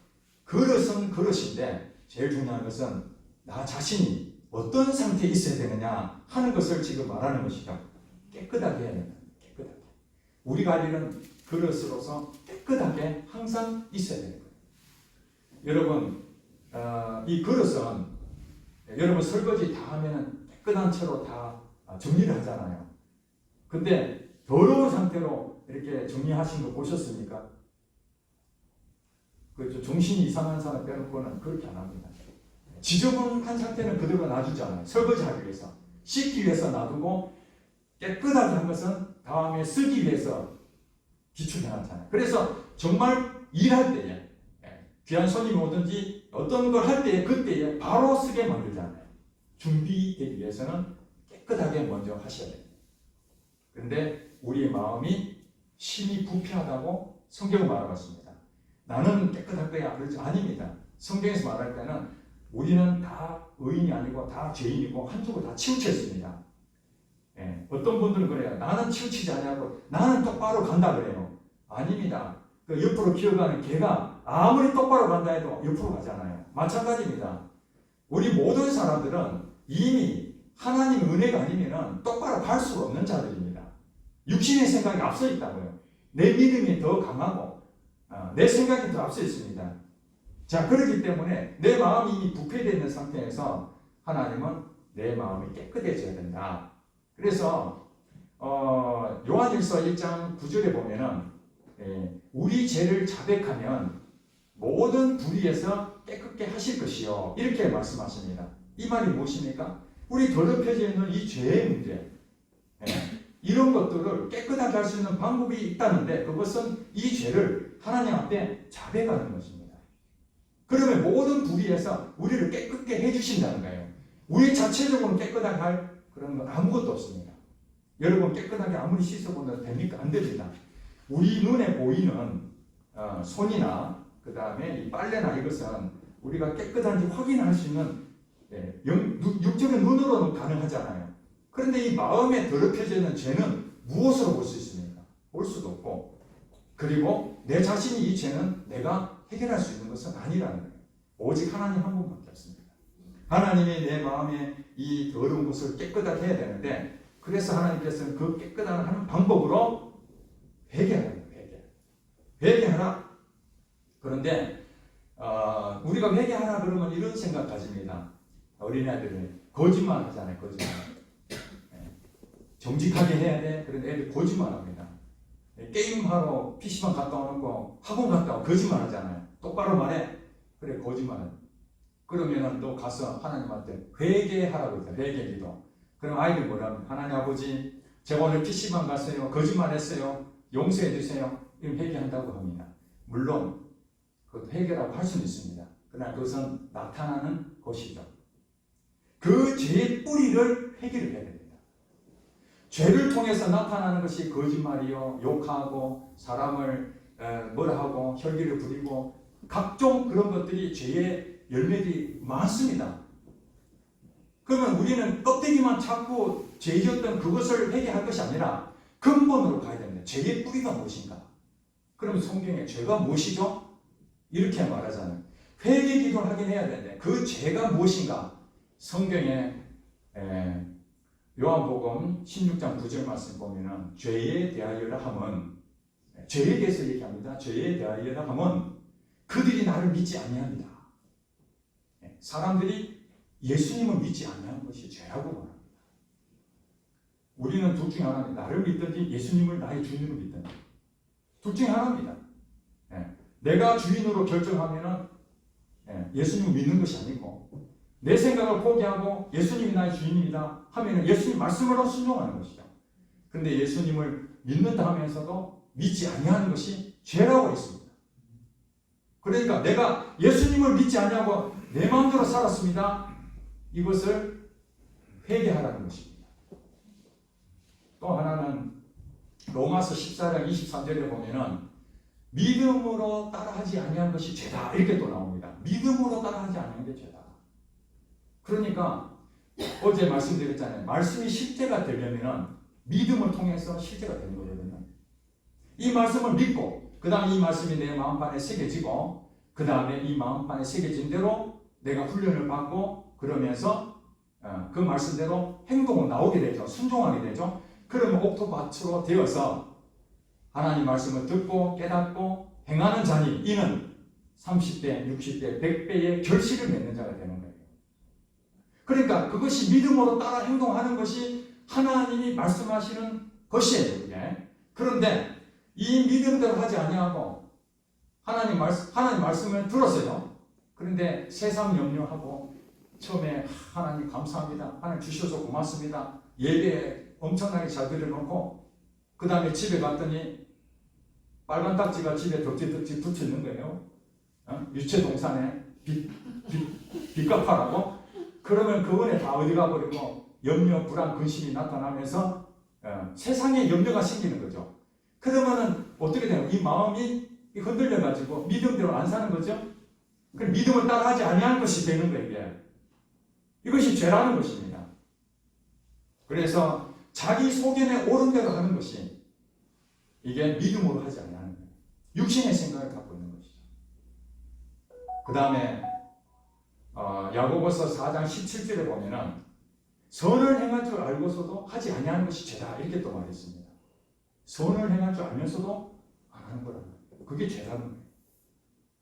S1: 그릇은 그릇인데 제일 중요한 것은 나 자신이 어떤 상태에 있어야 되느냐 하는 것을 지금 말하는 것이죠. 깨끗하게 해야 된다. 깨끗하게. 우리가 할 일은 그릇으로서 깨끗하게 항상 있어야 되는 거예요. 여러분, 이 그릇은 여러분 설거지 다 하면 깨끗한 채로 다 정리를 하잖아요. 근데 더러운 상태로 이렇게 정리하신 거 보셨습니까? 그 정신이 이상한 사람 빼놓고는 그렇게 안 합니다. 지저분한 상태는 그대로 놔두잖아요. 설거지하기 위해서, 씻기 위해서 놔두고 깨끗하게 한 것은 다음에 쓰기 위해서 비축해놨잖아요. 그래서 정말 일할 때에 귀한 손님이 오든지 어떤 걸 할 때에 그때에 바로 쓰게 만들잖아요. 준비되기 위해서는 깨끗하게 먼저 하셔야 돼요. 그런데 우리의 마음이 심히 부패하다고 성경은 말하고 있습니다. 나는 깨끗할 거야. 그렇지 아닙니다. 성경에서 말할 때는 우리는 다 의인이 아니고 다 죄인이고 한쪽으로 다 치우쳐 있습니다. 어떤 분들은 그래요. 나는 치우치지 않냐고 나는 똑바로 간다 그래요. 아닙니다. 그 옆으로 기어가는 개가 아무리 똑바로 간다 해도 옆으로 가잖아요. 마찬가지입니다. 우리 모든 사람들은 이미 하나님 은혜가 아니면 똑바로 갈 수가 없는 자들입니다. 육신의 생각이 앞서 있다고요. 내 믿음이 더 강하고 내 생각이 더 앞서 있습니다. 자, 그렇기 때문에 내 마음이 이미 부패되어 있는 상태에서 하나님은 내 마음이 깨끗해져야 된다. 그래서 요한일서 1장 9절에 보면은 우리 죄를 자백하면 모든 불의에서 깨끗게 하실 것이요 이렇게 말씀하십니다. 이 말이 무엇입니까? 우리 더럽혀져 있는 이 죄의 문제 이런 것들을 깨끗하게 할 수 있는 방법이 있다는데 그것은 이 죄를 하나님 앞에 자백하는 것입니다. 그러면 모든 불의에서 우리를 깨끗게 해주신다는 거예요. 우리 자체적으로 깨끗하게 할 그런 건 아무것도 없습니다. 여러분 깨끗하게 아무리 씻어본다고 됩니까? 안 됩니다. 우리 눈에 보이는 손이나 그 다음에 이 빨래나 이것은 우리가 깨끗한지 확인할 수 있는 육적인 눈으로는 가능하잖아요. 그런데 이 마음에 더럽혀져 있는 죄는 무엇으로 볼 수 있습니까? 볼 수도 없고 그리고 내 자신이 이 죄는 내가 해결할 수 있는 것은 아니라는 거예요. 오직 하나님 한 분밖에 없습니다. 하나님이 내 마음에 이 더러운 것을 깨끗하게 해야 되는데 그래서 하나님께서는 그 깨끗하게 하는 방법으로 회개하라는 거예요. 회개하라. 그런데 우리가 회개하라 그러면 이런 생각 가집니다. 어린애들은 거짓말 하잖아요. 거짓말. 정직하게 해야 돼. 그런데 애들 거짓말 합니다. 게임하러 PC방 갔다 오는 거 학원 갔다 오고 거짓말 하잖아요. 똑바로 말해. 그래 거짓말은. 그러면은 또 가서 하나님한테 회개하라고 그러죠. 회개기도. 그럼 아이들 뭐라면 하나님 아버지 제가 오늘 PC방 갔어요. 거짓말했어요. 용서해 주세요. 이런 회개한다고 합니다. 물론 그것도 회개라고 할 수는 있습니다. 그러나 그것은 나타나는 것이죠. 그 죄의 뿌리를 회개를 해야 됩니다. 죄를 통해서 나타나는 것이 거짓말이요, 욕하고 사람을 뭐라 하고 혈기를 부리고 각종 그런 것들이 죄의 열매들이 많습니다. 그러면 우리는 껍데기만 찾고 죄졌던 그것을 회개할 것이 아니라 근본으로 가야 됩니다. 죄의 뿌리가 무엇인가? 그럼 성경에 죄가 무엇이죠? 이렇게 말하잖아요. 회개 기도를 하긴 해야 되는데 그 죄가 무엇인가? 성경에 요한복음 16장 9절 말씀 보면은 죄에 대하여라 함은, 죄에 대해서 얘기합니다. 죄에 대하여라 함은 그들이 나를 믿지 아니합니다. 사람들이 예수님을 믿지 아니하는 것이 죄라고 말합니다. 우리는 둘 중에 하나입니다. 나를 믿든지 예수님을 나의 주인으로 믿든지. 둘 중에 하나입니다. 내가 주인으로 결정하면은 예수님을 믿는 것이 아니고, 내 생각을 포기하고 예수님이 나의 주인입니다 하면은 예수님 말씀으로 순종하는 것이죠. 그런데 예수님을 믿는다 하면서도 믿지 아니하는 것이 죄라고 했습니다. 그러니까 내가 예수님을 믿지 아니하고 내 마음대로 살았습니다. 이것을 회개하라는 것입니다. 또 하나는 로마서 14장 23절에 보면은 믿음으로 따라하지 아니한 것이 죄다 이렇게 또 나옵니다. 믿음으로 따라하지 아니한 게 죄다. 그러니까 어제 말씀드렸잖아요. 말씀이 실제가 되려면은 믿음을 통해서 실제가 되는 거거든요. 이 말씀을 믿고 그 다음에 이 말씀이 내 마음판에 새겨지고 그 다음에 이 마음판에 새겨진 대로 내가 훈련을 받고 그러면서 그 말씀대로 행동으로 나오게 되죠. 순종하게 되죠. 그러면 옥토밭으로 되어서 하나님 말씀을 듣고 깨닫고 행하는 자니 이는 30배, 60배, 100배의 결실을 맺는 자가 되는 거예요. 그러니까 그것이 믿음으로 따라 행동하는 것이 하나님이 말씀하시는 것이에요. 그게. 그런데 이 믿음대로 하지 아니하고 하나님 말씀을 들었어요. 그런데 세상 염려하고 처음에 하나님 감사합니다. 하나님 주셔서 고맙습니다. 예배 엄청나게 잘 드려놓고 그 다음에 집에 갔더니 빨간 딱지가 집에 덕지덕지 붙어 있는 거예요. 유채동산에 빚 갚아라고. 그러면 그거에 다 어디 가버리고 염려, 불안, 근심이 나타나면서 세상에 염려가 생기는 거죠. 그러면은 어떻게 돼요? 이 마음이 흔들려가지고 믿음대로 안 사는 거죠. 그럼 믿음을 따라하지 아니하는 것이 되는 거예요. 이게. 이것이 죄라는 것입니다. 그래서 자기 소견에 옳은 대로 하는 것이 이게 믿음으로 하지 아니하는 거예요. 육신의 생각을 갖고 있는 것이죠. 그 다음에 야고보서 4장 17절에 보면은 선을 행할 줄 알고서도 하지 아니하는 것이 죄다 이렇게 또 말했습니다. 선을 행할 줄 알면서도 안 하는 거라는 거예요. 그게 죄라는 거예요.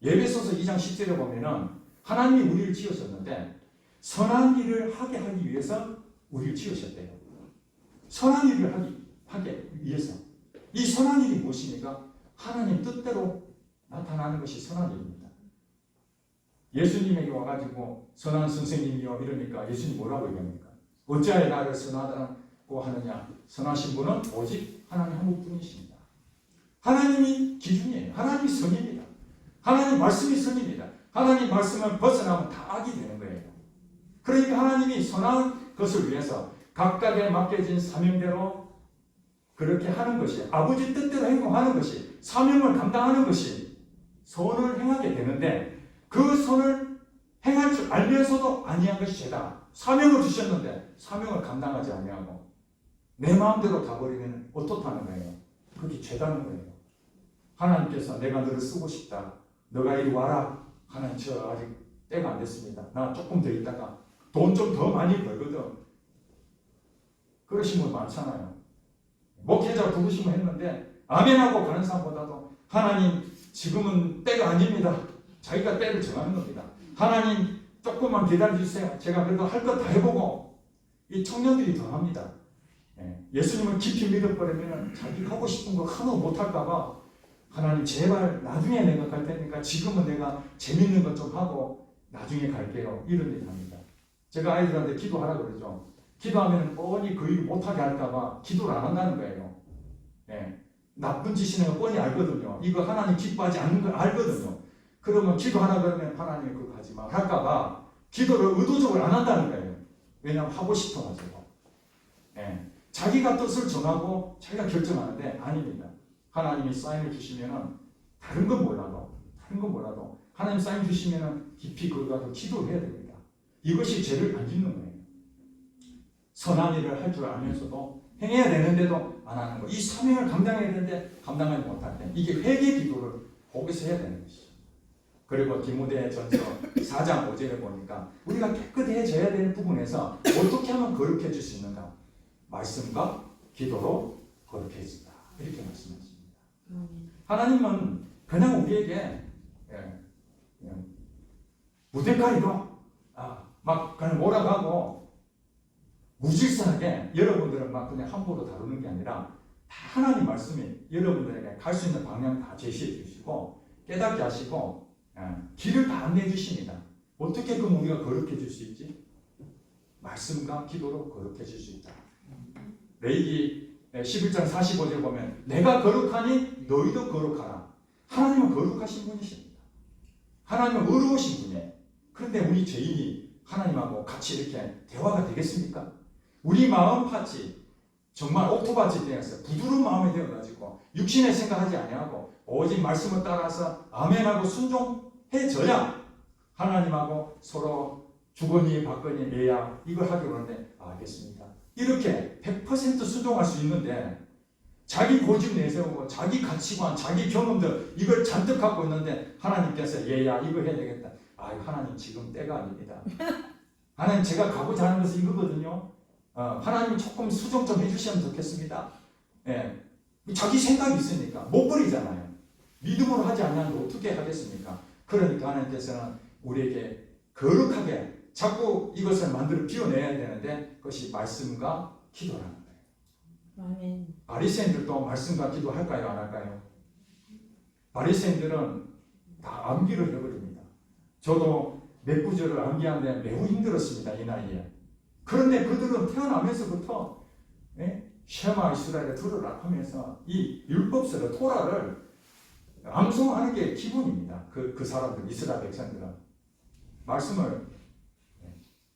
S1: 에베소서 2장 10절에 보면은 하나님이 우리를 지으셨는데 선한 일을 하게 하기 위해서 우리를 지으셨대요. 선한 일을 하게 위해서. 이 선한 일이 무엇입니까? 하나님 뜻대로 나타나는 것이 선한 일입니다. 예수님에게 와가지고 선한 선생님이요 이러니까 예수님 뭐라고 얘기합니까? 어찌하여 나를 선하다고 하느냐? 선하신 분은 오직 하나님 한 분이십니다. 하나님이 기준이에요. 하나님이 선입니다. 하나님 말씀이 선입니다. 하나님 말씀을 벗어나면 다 악이 되는 거예요. 그러니까 하나님이 선한 것을 위해서 각각에 맡겨진 사명대로 그렇게 하는 것이, 아버지 뜻대로 행동하는 것이, 사명을 감당하는 것이 선을 행하게 되는데 그 선을 행할 줄 알면서도 아니한 것이 죄다. 사명을 주셨는데 사명을 감당하지 아니하고 내 마음대로 가버리면 어떻다는 거예요? 그게 죄다는 거예요. 하나님께서 내가 너를 쓰고 싶다. 너가 이리 와라. 하나님 저 아직 때가 안 됐습니다. 나 조금 더 있다가 돈 좀 더 많이 벌거든. 그러신 분 많잖아요. 목회자 부르시면 했는데 아멘하고 가는 사람보다도 하나님 지금은 때가 아닙니다. 자기가 때를 정하는 겁니다. 하나님 조금만 기다려주세요. 제가 그래도 할 것 다 해보고. 이 청년들이 더 합니다. 예수님을 깊이 믿어버리면 자기 하고 싶은 거 하나도 못할까봐 하나님 제발 나중에 내가 갈 테니까 지금은 내가 재밌는 것 좀 하고 나중에 갈게요. 이런 얘기 합니다. 제가 아이들한테 기도하라 그러죠. 기도하면 뻔히 그 일 못하게 할까봐 기도를 안 한다는 거예요. 나쁜 짓이는 거 뻔히 알거든요. 이거 하나님 기뻐하지 않는 걸 알거든요. 그러면 기도하라 그러면 하나님 그거 하지 마 할까봐 기도를 의도적으로 안 한다는 거예요. 왜냐하면 하고 싶어가지고. 자기가 뜻을 정하고 자기가 결정하는데 아닙니다. 하나님이 사인을 주시면은 다른 건 몰라도 하나님 사인 주시면은 깊이 그걸 가지고 기도해야 됩니다. 이것이 죄를 안 짓는 거예요. 선한 일을 할 줄 알면서도 행해야 되는데도 안 하는 거. 이 사명을 감당해야 되는데 감당하지 못할 때 이게 회개 기도를 거기서 해야 되는 것이죠. 그리고 디모데전서 4장 5절에 보니까 우리가 깨끗해져야 되는 부분에서 어떻게 하면 거룩해질 수 있는가? 말씀과 기도로 거룩해진다. 이렇게 말씀하십니다. 하나님은 그냥 우리에게 무대가리로 막 그냥 뭐라고 하고 무질서하게 여러분들은 막 그냥 함부로 다루는 게 아니라 다 하나님 말씀이 여러분들에게 갈 수 있는 방향 다 제시해 주시고 깨닫게 하시고 길을 다 안내해 주십니다. 어떻게 그럼 우리가 거룩해질 수 있지? 말씀과 기도로 거룩해질 수 있다. 레위기 11장 45절 보면 내가 거룩하니 너희도 거룩하라. 하나님은 거룩하신 분이십니다. 하나님은 의로우신 분이에요. 그런데 우리 죄인이 하나님하고 같이 이렇게 대화가 되겠습니까? 우리 마음밭이 정말 옥토밭이 되어서 부드러운 마음이 되어가지고 육신의 생각하지 아니하고 오직 말씀을 따라서 아멘하고 순종해져야 하나님하고 서로 주거니 받거니 내야 이걸 하기로 하는데 알겠습니다. 이렇게 100% 순종할 수 있는데 자기 고집 내세우고 자기 가치관, 자기 경험들 이걸 잔뜩 갖고 있는데 하나님께서 얘야 이거 해야 되겠다. 하나님 지금 때가 아닙니다. 하나님 제가 가고자 하는 것은 이거거든요. 하나님 조금 수정 좀 해주시면 좋겠습니다. 예. 자기 생각이 있으니까 못 버리잖아요. 믿음으로 하지 않으면 어떻게 하겠습니까? 그러니까 하나님께서는 우리에게 거룩하게 자꾸 이것을 만들어 비워내야 되는데 그것이 말씀과 기도라는 거예요.
S2: 아멘.
S1: 바리새인들도 말씀과 기도 할까요? 안 할까요? 바리새인들은 다 암기를 해버립니다. 저도 몇 구절을 암기하는데 매우 힘들었습니다. 이 나이에. 그런데 그들은 태어나면서부터 쉐마 이스라엘을 들으라 하면서 이 율법서를 토라를 암송하는 게 기본입니다. 그 사람들 이스라엘 백성들은 말씀을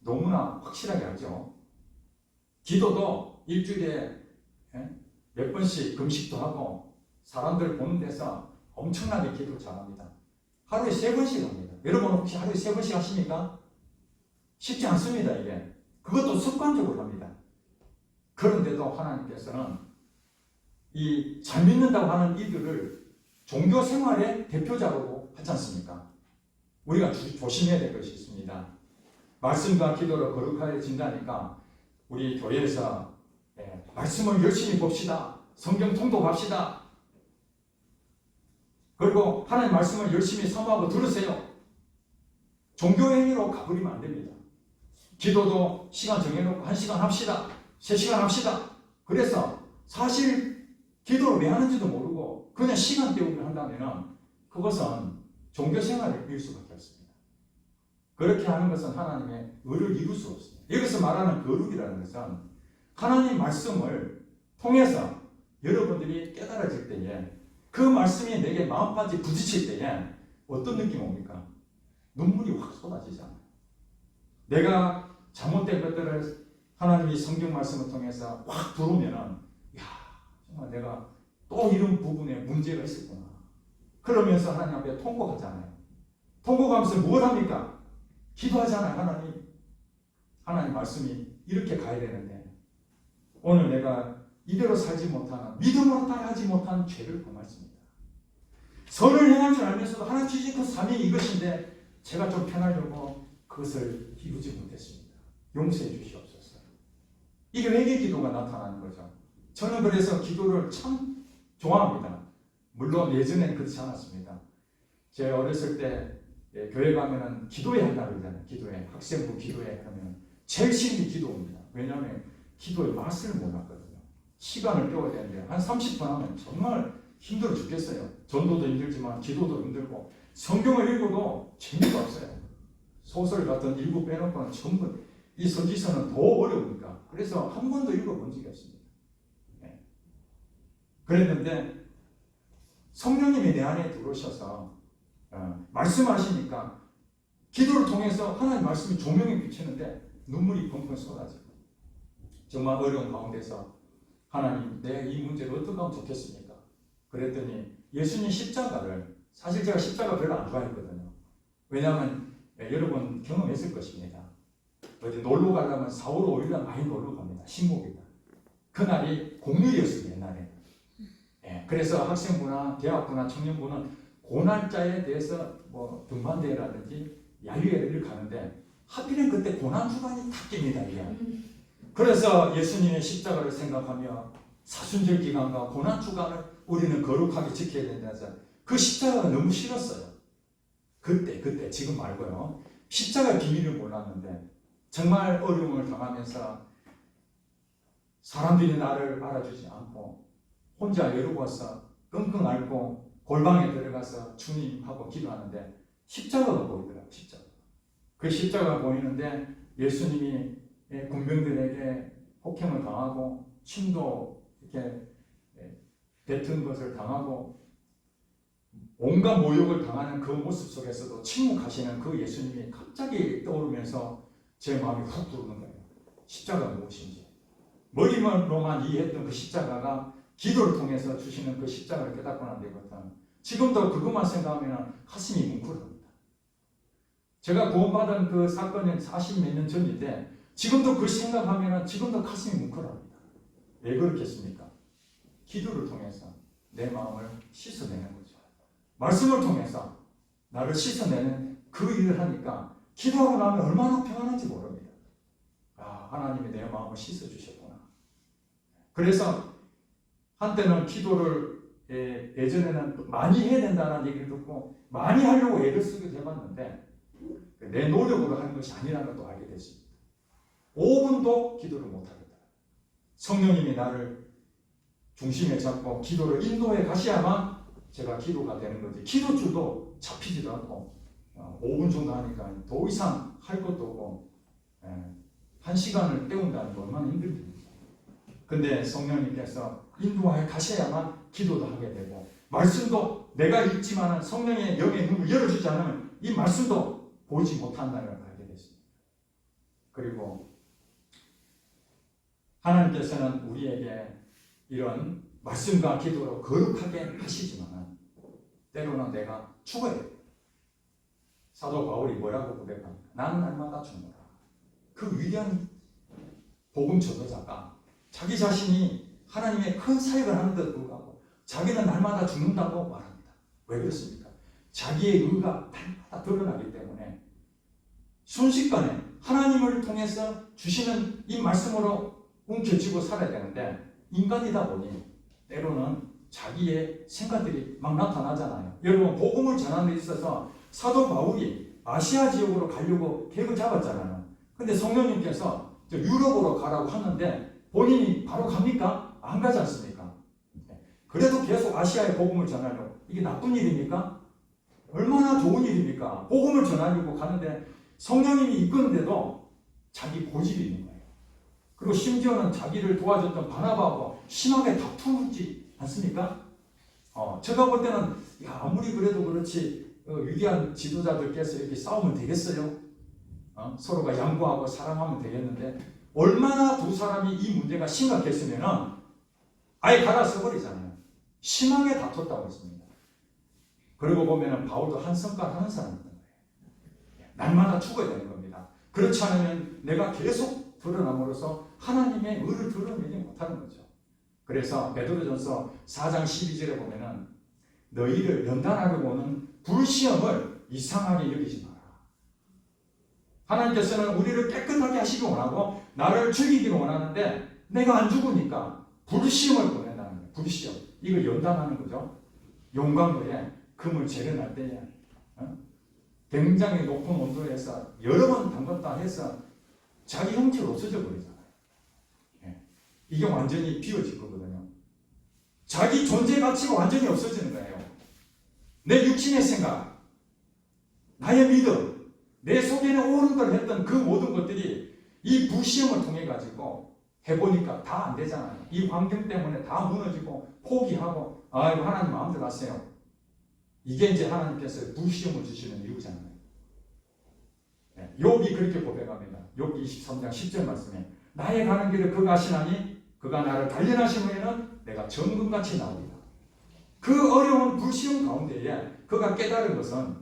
S1: 너무나 확실하게 하죠. 기도도 일주일에 몇 번씩 금식도 하고 사람들 보는 데서 엄청나게 기도 잘합니다. 하루에 3번씩 합니다. 여러분 혹시 하루에 3번씩 하십니까? 쉽지 않습니다. 이게. 그것도 습관적으로 합니다. 그런데도 하나님께서는 이 잘 믿는다고 하는 이들을 종교 생활의 대표자로 하지 않습니까? 우리가 조심해야 될 것이 있습니다. 말씀과 기도로 거룩해진다니까 우리 교회에서 말씀을 열심히 봅시다. 성경 통독합시다. 그리고 하나님 말씀을 열심히 사모하고 들으세요. 종교행위로 가버리면 안 됩니다. 기도도 시간 정해놓고 1시간 합시다. 3시간 합시다. 그래서 사실 기도를 왜 하는지도 모르고 그냥 시간 때우기를 한다면 그것은 종교생활을 이룰 수밖에 없습니다. 그렇게 하는 것은 하나님의 의를 이룰 수 없습니다. 여기서 말하는 거룩이라는 것은 하나님 말씀을 통해서 여러분들이 깨달아질 때에 그 말씀이 내게 마음까지 부딪힐 때에 어떤 느낌이 옵니까? 눈물이 확 쏟아지잖아요. 내가 잘못된 것들을 하나님이 성경 말씀을 통해서 확 들어오면은 정말 내가 또 이런 부분에 문제가 있었구나. 그러면서 하나님 앞에 통곡하잖아요. 통곡하면서 뭘 합니까? 기도하잖아요. 하나님 말씀이 이렇게 가야 되는데 오늘 내가 이대로 살지 못하는 믿음으로 따라하지 못한 죄를 범했습니다. 선을 행할 줄 알면서도 하나님 주신 그 사명이 이것인데 제가 좀 편하려고 그것을 이루지 못했습니다. 용서해 주시옵소서. 이게 회개 기도가 나타나는 거죠. 저는 그래서 기도를 참 좋아합니다. 물론 예전에는 그렇지 않았습니다. 제가 어렸을 때 교회 가면은 기도회 한다고 그러잖아요. 기도회, 학생부 기도회 하면 제일 쉬운 게 기도입니다. 왜냐하면 기도의 맛을 몰랐거든요. 시간을 때워야 되는데 한 30분 하면 정말 힘들어 죽겠어요. 전도도 힘들지만 기도도 힘들고 성경을 읽어도 재미가 없어요. 소설 같은 일부 빼놓고는 전부 이 선지서는 더 어려우니까 그래서 한 번도 읽어본 적이 없습니다. 그랬는데 성령님이 내 안에 들어오셔서 말씀하시니까 기도를 통해서 하나님 말씀이 조명이 비치는데 눈물이 펑펑 쏟아지고 정말 어려운 가운데서 하나님, 내 이 문제를 어떻게 하면 좋겠습니까? 그랬더니 예수님 십자가를, 사실 제가 십자가 별로 안 좋아했거든요. 왜냐하면 여러분 경험했을 것입니다. 어디 놀러 가려면 4월 5일날 많이 놀러 갑니다. 신목이다. 그날이 공휴일이었어요, 옛날에. 그래서 학생부나 대학부나 청년부는 고난자에 대해서 뭐 등반대회라든지 야유회를 가는데 하필은 그때 고난주간이 다 낍니다. 이게. 그래서 예수님의 십자가를 생각하며 사순절 기간과 고난주간을 우리는 거룩하게 지켜야 된다 해서 그 십자가가 너무 싫었어요. 그때 지금 말고요. 십자가의 비밀을 몰랐는데 정말 어려움을 당하면서 사람들이 나를 알아주지 않고 혼자 외로워서 끙끙 앓고 골방에 들어가서 주님하고 기도하는데 십자가가 보이더라고요. 십자가. 그 십자가가 보이는데 예수님이 군병들에게 폭행을 당하고 침도 이렇게 뱉은 것을 당하고 온갖 모욕을 당하는 그 모습 속에서도 침묵하시는 그 예수님이 갑자기 떠오르면서 제 마음이 훅 들어오는 거예요. 십자가가 무엇인지. 머리로만 이해했던 그 십자가가 기도를 통해서 주시는 그 십자가를 깨닫고 난 뒤부터 지금도 그것만 생각하면 가슴이 뭉클합니다. 제가 구원받은 그 사건은 40몇 년 전인데 지금도 그 생각하면 지금도 가슴이 뭉클합니다. 왜 그렇겠습니까? 기도를 통해서 내 마음을 씻어내는 거죠. 말씀을 통해서 나를 씻어내는 그 일을 하니까 기도하고 나면 얼마나 평안한지 모릅니다. 아, 하나님이 내 마음을 씻어주셨구나. 그래서 한때는 기도를 예전에는 많이 해야 된다는 얘기를 듣고 많이 하려고 애를 쓰기도 해봤는데 내 노력으로 하는 것이 아니라는 것도 알게 됐습니다. 5분도 기도를 못하겠다. 성령님이 나를 중심에 잡고 기도를 인도해 가셔야만 제가 기도가 되는 거지. 기도줄도 잡히지도 않고 5분 정도 하니까 더 이상 할 것도 없고 1시간을 때운다는 거 얼마나 힘듭니까? 근데 성령님께서 인도하여 가셔야만 기도도 하게 되고 말씀도 내가 읽지만 성령의 영의 눈을 열어주지 않으면 이 말씀도 보지 못한다는 걸 알게 됐습니다. 그리고 하나님께서는 우리에게 이런 말씀과 기도로 거룩하게 하시지만 때로는 내가 죽어야 돼요. 사도 바울이 뭐라고 고백합니까? 나는 날마다 죽노라. 그 위대한 복음 전도자가 자기 자신이 하나님의 큰 사역을 하는데도 불구하고 자기는 날마다 죽는다고 말합니다. 왜 그렇습니까? 자기의 의가 날마다 드러나기 때문에 순식간에 하나님을 통해서 주시는 이 말씀으로 움켜쥐고 살아야 되는데 인간이다 보니 때로는 자기의 생각들이 막 나타나잖아요. 여러분 복음을 전하는 데 있어서 사도 바울이 아시아 지역으로 가려고 계획을 잡았잖아요. 근데 성령님께서 유럽으로 가라고 하는데 본인이 바로 갑니까? 안 가지 않습니까? 그래도 계속 아시아의 복음을 전하려고. 이게 나쁜 일입니까? 얼마나 좋은 일입니까? 복음을 전하려고 가는데 성령님이 이끄는데도 자기 고집이 있는 거예요. 그리고 심지어는 자기를 도와줬던 바나바하고 심하게 다투지 않습니까? 제가 볼 때는 아무리 그래도 그렇지 위대한 지도자들께서 이렇게 싸우면 되겠어요? 서로가 양보하고 사랑하면 되겠는데 얼마나 두 사람이 이 문제가 심각했으면 아예 갈아서 버리잖아요. 심하게 다퉜다고 했습니다. 그리고 보면 바울도 한 성깔 하는 사람이었던 거예요. 날마다 죽어야 되는 겁니다. 그렇지 않으면 내가 계속 드러남으로써 하나님의 의를 드러내지 못하는 거죠. 그래서 베드로전서 4장 12절에 보면은 너희를 연단하려고 오는 불시험을 이상하게 여기지 마라. 하나님께서는 우리를 깨끗하게 하시기 원하고 나를 죽이기를 원하는데 내가 안 죽으니까 불시험을 보낸다는 거예요. 불시험. 이걸 연단하는 거죠. 용광로에 금을 재련할 때에 굉장히 높은 온도에서 여러 번 담갔다 해서 자기 형태로 없어져 버리잖아요. 이게 완전히 비워질 거거든요. 자기 존재 가치가 완전히 없어지는 거예요. 내 육신의 생각, 나의 믿음, 내 속에는 옳은 걸 했던 그 모든 것들이 이 불시험을 통해 가지고 해보니까 다 안 되잖아요. 이 환경 때문에 다 무너지고 포기하고 아이고 하나님 마음대로 하세요. 이게 이제 하나님께서 불시험을 주시는 이유잖아요. 욥이 그렇게 고백합니다. 욥 23장 10절 말씀에 나의 가는 길을 그가 아시나니 그가 나를 단련하신 후에는 내가 정금같이 나오리라. 그 어려운 불시험 가운데에 그가 깨달은 것은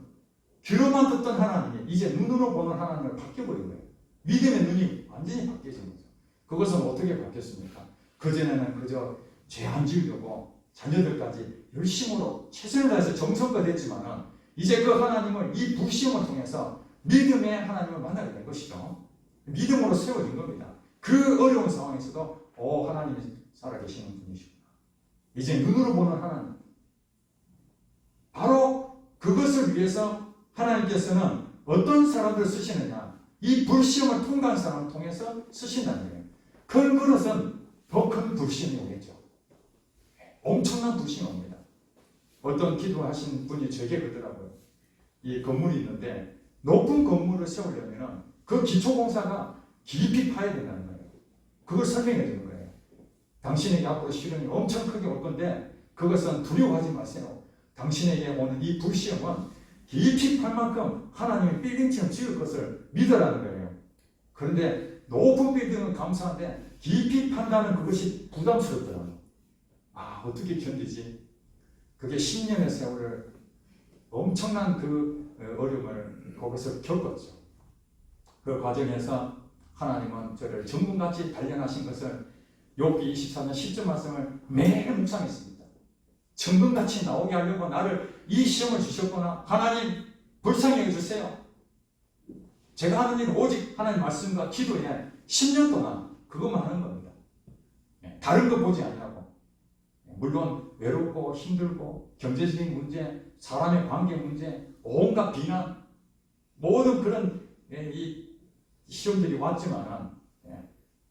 S1: 귀로만 듣던 하나님이 이제 눈으로 보는 하나님을 바뀌어버린 거예요. 믿음의 눈이 완전히 바뀌어진 거죠. 그것은 어떻게 바뀌었습니까? 그전에는 그저 죄 안 지으려고 자녀들까지 열심으로 최선을 다해서 정성껏 했지만은 이제 그 하나님을 이 불시험을 통해서 믿음의 하나님을 만나게 된 것이죠. 믿음으로 세워진 겁니다. 그 어려운 상황에서도 하나님이 살아계시는 분이시구나. 이제 눈으로 보는 하나님. 바로 그것을 위해서 하나님께서는 어떤 사람들을 쓰시느냐. 이 불시험을 통과한 사람을 통해서 쓰신다는 거예요. 큰 그릇은 더 큰 불시험이 오겠죠. 엄청난 불시험이 옵니다. 어떤 기도하신 분이 저에게 그러더라고요. 이 건물이 있는데 높은 건물을 세우려면 그 기초공사가 깊이 파야 된다는 거예요. 그걸 설명해 주는 거예요. 당신에게 앞으로 시련이 엄청 크게 올 건데 그것은 두려워하지 마세요. 당신에게 오는 이 불시험은 깊이 팔 만큼 하나님이 빌딩처럼 지을 것을 믿으라는 거예요. 그런데 높은 빌딩은 감사한데 깊이 판다는 그것이 부담스럽더라고요. 어떻게 견디지? 그게 10년의 세월을 엄청난 그 어려움을 거기서 겪었죠. 그 과정에서 하나님은 저를 정금같이 단련하신 것을 욥기 24년 10절 말씀을 매일 묵상했습니다. 정금같이 나오게 하려고 나를 이 시험을 주셨구나. 하나님 불쌍히 해주세요. 제가 하는 일은 오직 하나님 말씀과 기도에 10년 동안 그것만 하는 겁니다. 다른 거 보지 않냐고. 물론 외롭고 힘들고 경제적인 문제, 사람의 관계 문제, 온갖 비난, 모든 그런 이 시험들이 왔지만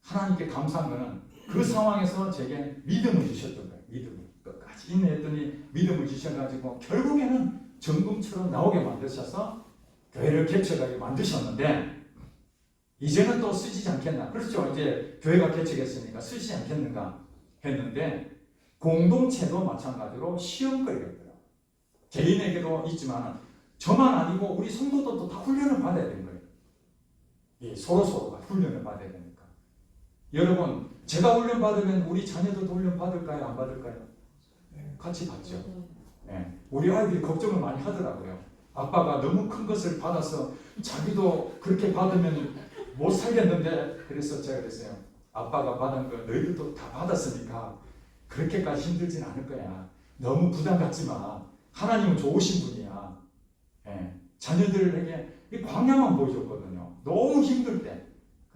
S1: 하나님께 감사한 것은 그 상황에서 제게 믿음을 주셨던 거예요. 믿음을 끝까지 인내했더니 믿음을 주셔가지고 결국에는 정금처럼 나오게 만드셔서 교회를 개척하게 만드셨는데 이제는 또 쓰지 않겠나. 그렇죠. 이제 교회가 개척했으니까 쓰지 않겠는가 했는데 공동체도 마찬가지로 시험거리가 있더라고요. 개인에게도 있지만 저만 아니고 우리 성도들도 다 훈련을 받아야 되는 거예요. 서로서로가 훈련을 받아야 되니까. 여러분, 제가 훈련 받으면 우리 자녀들도 훈련 받을까요? 안 받을까요? 같이 받죠. 우리 아이들이 걱정을 많이 하더라고요. 아빠가 너무 큰 것을 받아서 자기도 그렇게 받으면 못 살겠는데, 그래서 제가 그랬어요. 아빠가 받은 거 너희들도 다 받았으니까 그렇게까지 힘들진 않을 거야. 너무 부담 갖지 마. 하나님은 좋으신 분이야. 자녀들에게 이 광야만 보여줬거든요. 너무 힘들 때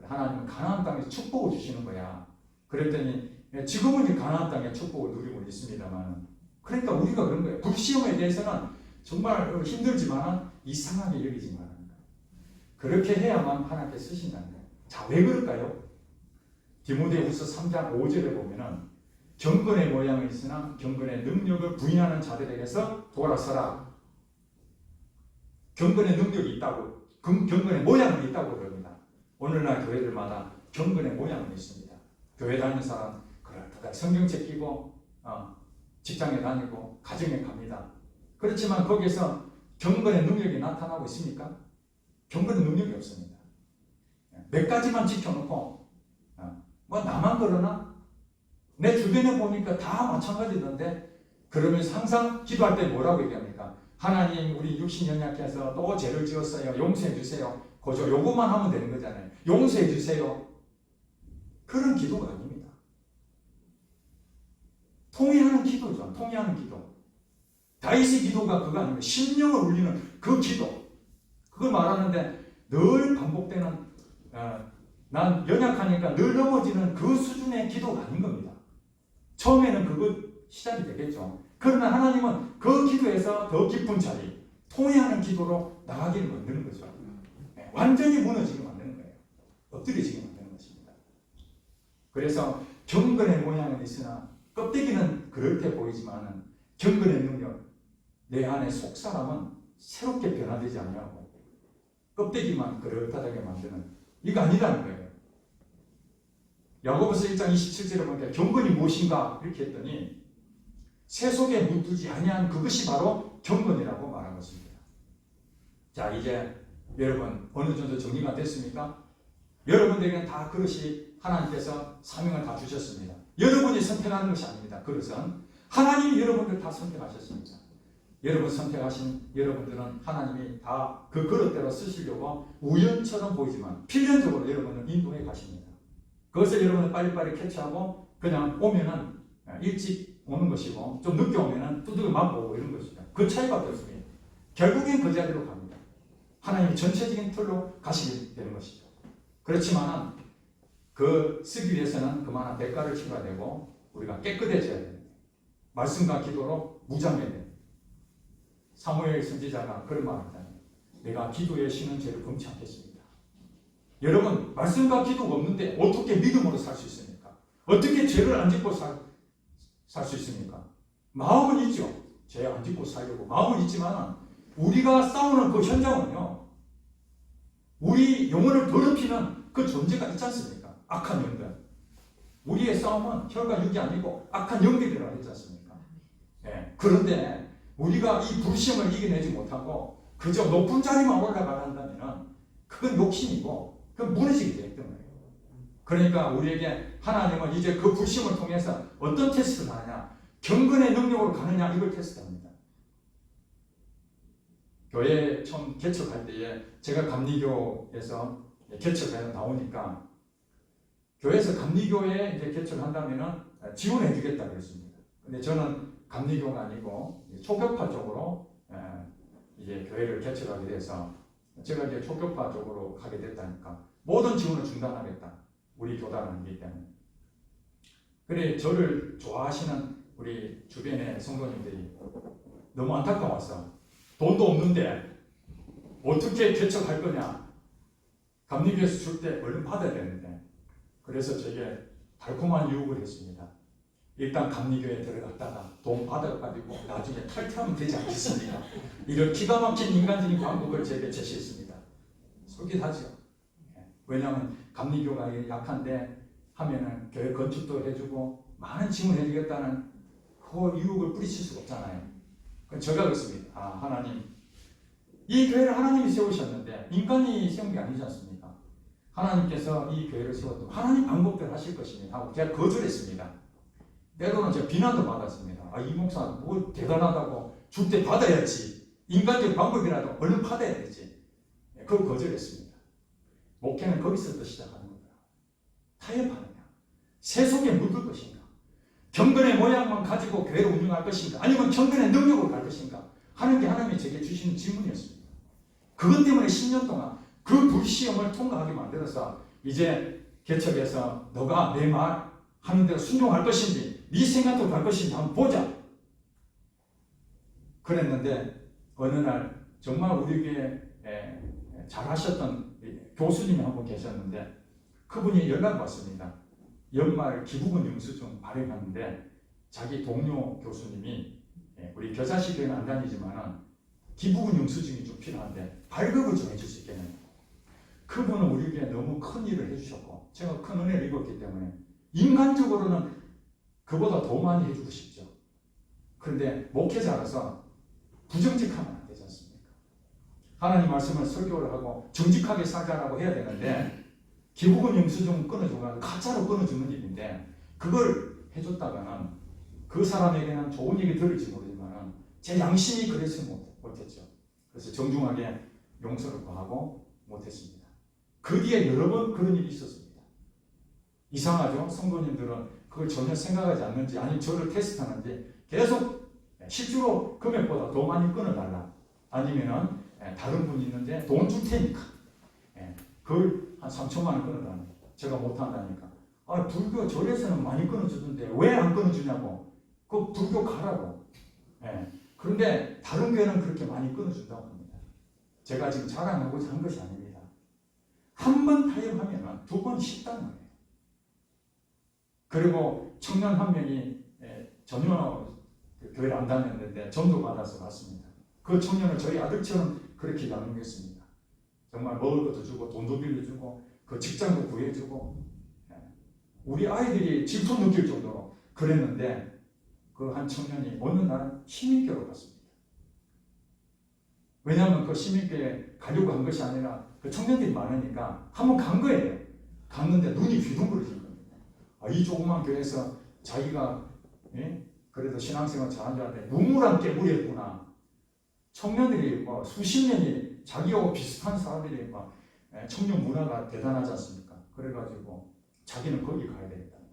S1: 하나님은 가나안 땅에서 축복을 주시는 거야. 그랬더니 지금은 이 가나안 땅에 축복을 누리고 있습니다만, 그러니까 우리가 그런 거예요. 불시험에 대해서는 정말 힘들지만 이상하게 여기지 말아야 한다. 그렇게 해야만 하나님께 쓰신다는 거예요. 자, 왜 그럴까요? 디모데후서 3장 5절에 보면은 경건의 모양은 있으나 경건의 능력을 부인하는 자들에게서 돌아서라. 경건의 능력이 있다고, 경건의 모양은 있다고 그럽니다. 오늘날 교회들마다 경건의 모양은 있습니다. 교회 다니는 사람 그렇다 성경책 끼고 직장에 다니고 가정에 갑니다. 그렇지만 거기에서 경건의 능력이 나타나고 있습니까? 경건의 능력이 없습니다. 몇 가지만 지켜놓고 뭐 나만 그러나? 내 주변에 보니까 다 마찬가지던데, 그러면서 항상 기도할 때 뭐라고 얘기합니까? 하나님, 우리 육신 연약해서 또 죄를 지었어요. 용서해 주세요. 그저 요거만 하면 되는 거잖아요. 용서해 주세요. 그런 기도가 아닙니다. 통회하는 기도죠. 통회하는 기도. 다윗의 기도가 그거 아닙니다. 심령을 울리는 그 기도. 그걸 말하는데 늘 반복되는, 난 연약하니까 늘 넘어지는 그 수준의 기도가 아닌 겁니다. 처음에는 그거 시작이 되겠죠. 그러나 하나님은 그 기도에서 더 깊은 자리, 통회하는 기도로 나가기를 만드는 거죠. 완전히 무너지게 만드는 거예요. 엎드려지게 만드는 것입니다. 그래서 경건의 모양은 있으나 껍데기는 그렇게 보이지만 경건의 능력, 내 안의 속사람은 새롭게 변화되지 않냐고, 껍데기만 그럴듯하게 만드는, 이거 아니라는 거예요. 야고보서 1장 27절에 보니까 경건이 무엇인가 이렇게 했더니 새 속에 묻지 아니한 그것이 바로 경건이라고 말한 것입니다. 자, 이제 여러분 어느 정도 정리가 됐습니까? 여러분들에게는 다 그것이 하나님께서 사명을 다 주셨습니다. 여러분이 선택하는 것이 아닙니다. 그것은 하나님이 여러분들 다 선택하셨습니다. 여러분 선택하신 여러분들은 하나님이 다 그 그릇대로 쓰시려고 우연처럼 보이지만 필연적으로 여러분을 인도해 가십니다. 그것을 여러분은 빨리빨리 캐치하고 그냥 오면은 일찍 오는 것이고 좀 늦게 오면은 두들겨 맞고 이런 것입니다. 그 차이밖에 없습니다. 결국엔 그 자리로 갑니다. 하나님이 전체적인 틀로 가시게 되는 것이죠. 그렇지만 그 쓰기 위해서는 그만한 대가를 치러야 되고 우리가 깨끗해져야 됩니다. 말씀과 기도로 무장해야 됩니다. 사무엘 선지자가 그런 말을 합니다. 내가 기도에 쉬는 죄를 범치 않겠습니다. 여러분 말씀과 기도가 없는데 어떻게 믿음으로 살 수 있습니까? 어떻게 죄를 안 짓고 살 수 있습니까? 마음은 있죠. 죄 안 짓고 살려고 마음은 있지만 우리가 싸우는 그 현장은요. 우리 영혼을 더럽히는 그 존재가 있지 않습니까? 악한 영들. 우리의 싸움은 혈과 육이 아니고 악한 영들이라고 했지 않습니까? 예. 그런데 우리가 이 불신을 이겨내지 못하고 그저 높은 자리만 올라가려 한다면 그건 욕심이고 그건 무너지게 되기 때문에 그러니까 우리에게 하나님은 이제 그 불신을 통해서 어떤 테스트를 하느냐 경건의 능력으로 가느냐 이걸 테스트합니다. 교회 처음 개척할 때에 제가 감리교에서 개척해서 나오니까 교회에서 감리교에 이제 개척을 한다면 지원해 주겠다 그랬습니다. 근데 저는 감리교가 아니고 초교파 쪽으로 이제 교회를 개척하게 돼서 제가 이제 초교파 쪽으로 가게 됐다니까 모든 지원을 중단하겠다. 우리 교단은 아니기 때문에. 그래 저를 좋아하시는 우리 주변의 성도님들이 너무 안타까웠어. 돈도 없는데 어떻게 개척할 거냐. 감리교에서 줄 때 얼른 받아야 되는데 그래서 제게 달콤한 유혹을 했습니다. 일단 감리교에 들어갔다가 돈 받아가지고 나중에 탈퇴하면 되지 않겠습니까? 이런 기가 막힌 인간적인 방법을 제게 제시했습니다. 솔깃하죠. 왜냐하면 감리교가 약한데 하면은 교회 건축도 해주고 많은 지원을 해주겠다는 그 유혹을 뿌리칠 수가 없잖아요. 그럼 제가 그렇습니다. 아 하나님 이 교회를 하나님이 세우셨는데 인간이 세운 게 아니지 않습니까? 하나님께서 이 교회를 세웠던 하나님 방법대로 하실 것이니 하고 제가 거절했습니다. 때로는 제가 비난도 받았습니다. 아, 이 목사 뭐 대단하다고 줄 때 받아야지. 인간적 방법이라도 얼른 받아야 되지. 그걸 거절했습니다. 목회는 거기서부터 시작하는 겁니다. 타협하느냐. 세속에 물들 것인가. 경건의 모양만 가지고 교회를 운영할 것인가. 아니면 경건의 능력으로 갈 것인가. 하는 게 하나님이 제게 주시는 질문이었습니다. 그것 때문에 10년 동안 그 불시험을 통과하게 만들어서 이제 개척해서 너가 내 말 하는 대로 순종할 것인지 네 생각대로 갈 것인지 한번 보자. 그랬는데 어느 날 정말 우리에게 잘하셨던 교수님이 한 분 계셨는데 그분이 연락 왔습니다. 연말 기부금 영수증 발행하는데 자기 동료 교수님이 우리 겨자시교회는 안 다니지만 기부금 영수증이 좀 필요한데 발급을 좀 해줄 수 있겠느냐. 그분은 우리에게 너무 큰 일을 해주셨고 제가 큰 은혜를 입었기 때문에 인간적으로는 그보다 더 많이 해주고 싶죠. 그런데 목회자라서 부정직하면 안 되지 않습니까? 하나님 말씀을 설교를 하고 정직하게 살자라고 해야 되는데 기부금 영수증 끊어줘가지고 가짜로 끊어주는 일인데 그걸 해줬다가는 그 사람에게는 좋은 얘기 들을지 모르지만 제 양심이 그래서 못했죠. 그래서 정중하게 용서를 구하고 못했습니다. 그 뒤에 여러 번 그런 일이 있었습니다. 이상하죠? 성도님들은 그걸 전혀 생각하지 않는지 아니면 저를 테스트하는지 계속 실제로 금액보다 더 많이 끊어달라. 아니면은 다른 분이 있는데 돈 줄 테니까 그걸 한 3천만 원 끊어달라. 제가 못한다니까. 아, 불교 절에서는 많이 끊어주던데 왜 안 끊어주냐고. 그 불교 가라고. 그런데 다른 교회는 그렇게 많이 끊어준다고 합니다. 제가 지금 자랑하고자 한 것이 아닙니다. 한 번 타협하면 두 번 쉽다는 거예요. 그리고 청년 한 명이 전혀 교회를 안 다녔는데 전도 받아서 왔습니다. 그 청년을 저희 아들처럼 그렇게 나누겠습니다. 정말 먹을 것도 주고 돈도 빌려주고 그 직장도 구해주고 우리 아이들이 질투 느낄 정도로 그랬는데 그 한 청년이 어느 날 시민교로 갔습니다. 왜냐하면 그 시민교에 가려고 한 것이 아니라 그 청년들이 많으니까 한번 간 거예요. 갔는데 눈이 휘둥그러진 겁니다. 아, 이 조그만 교회에서 자기가 그래도 신앙생활 잘한 줄 알았는데 우물안 깨물었구나. 청년들이 뭐 수십 년이 자기하고 비슷한 사람들이 막 청년 문화가 대단하지 않습니까? 그래가지고 자기는 거기 가야 되겠다는 거예요.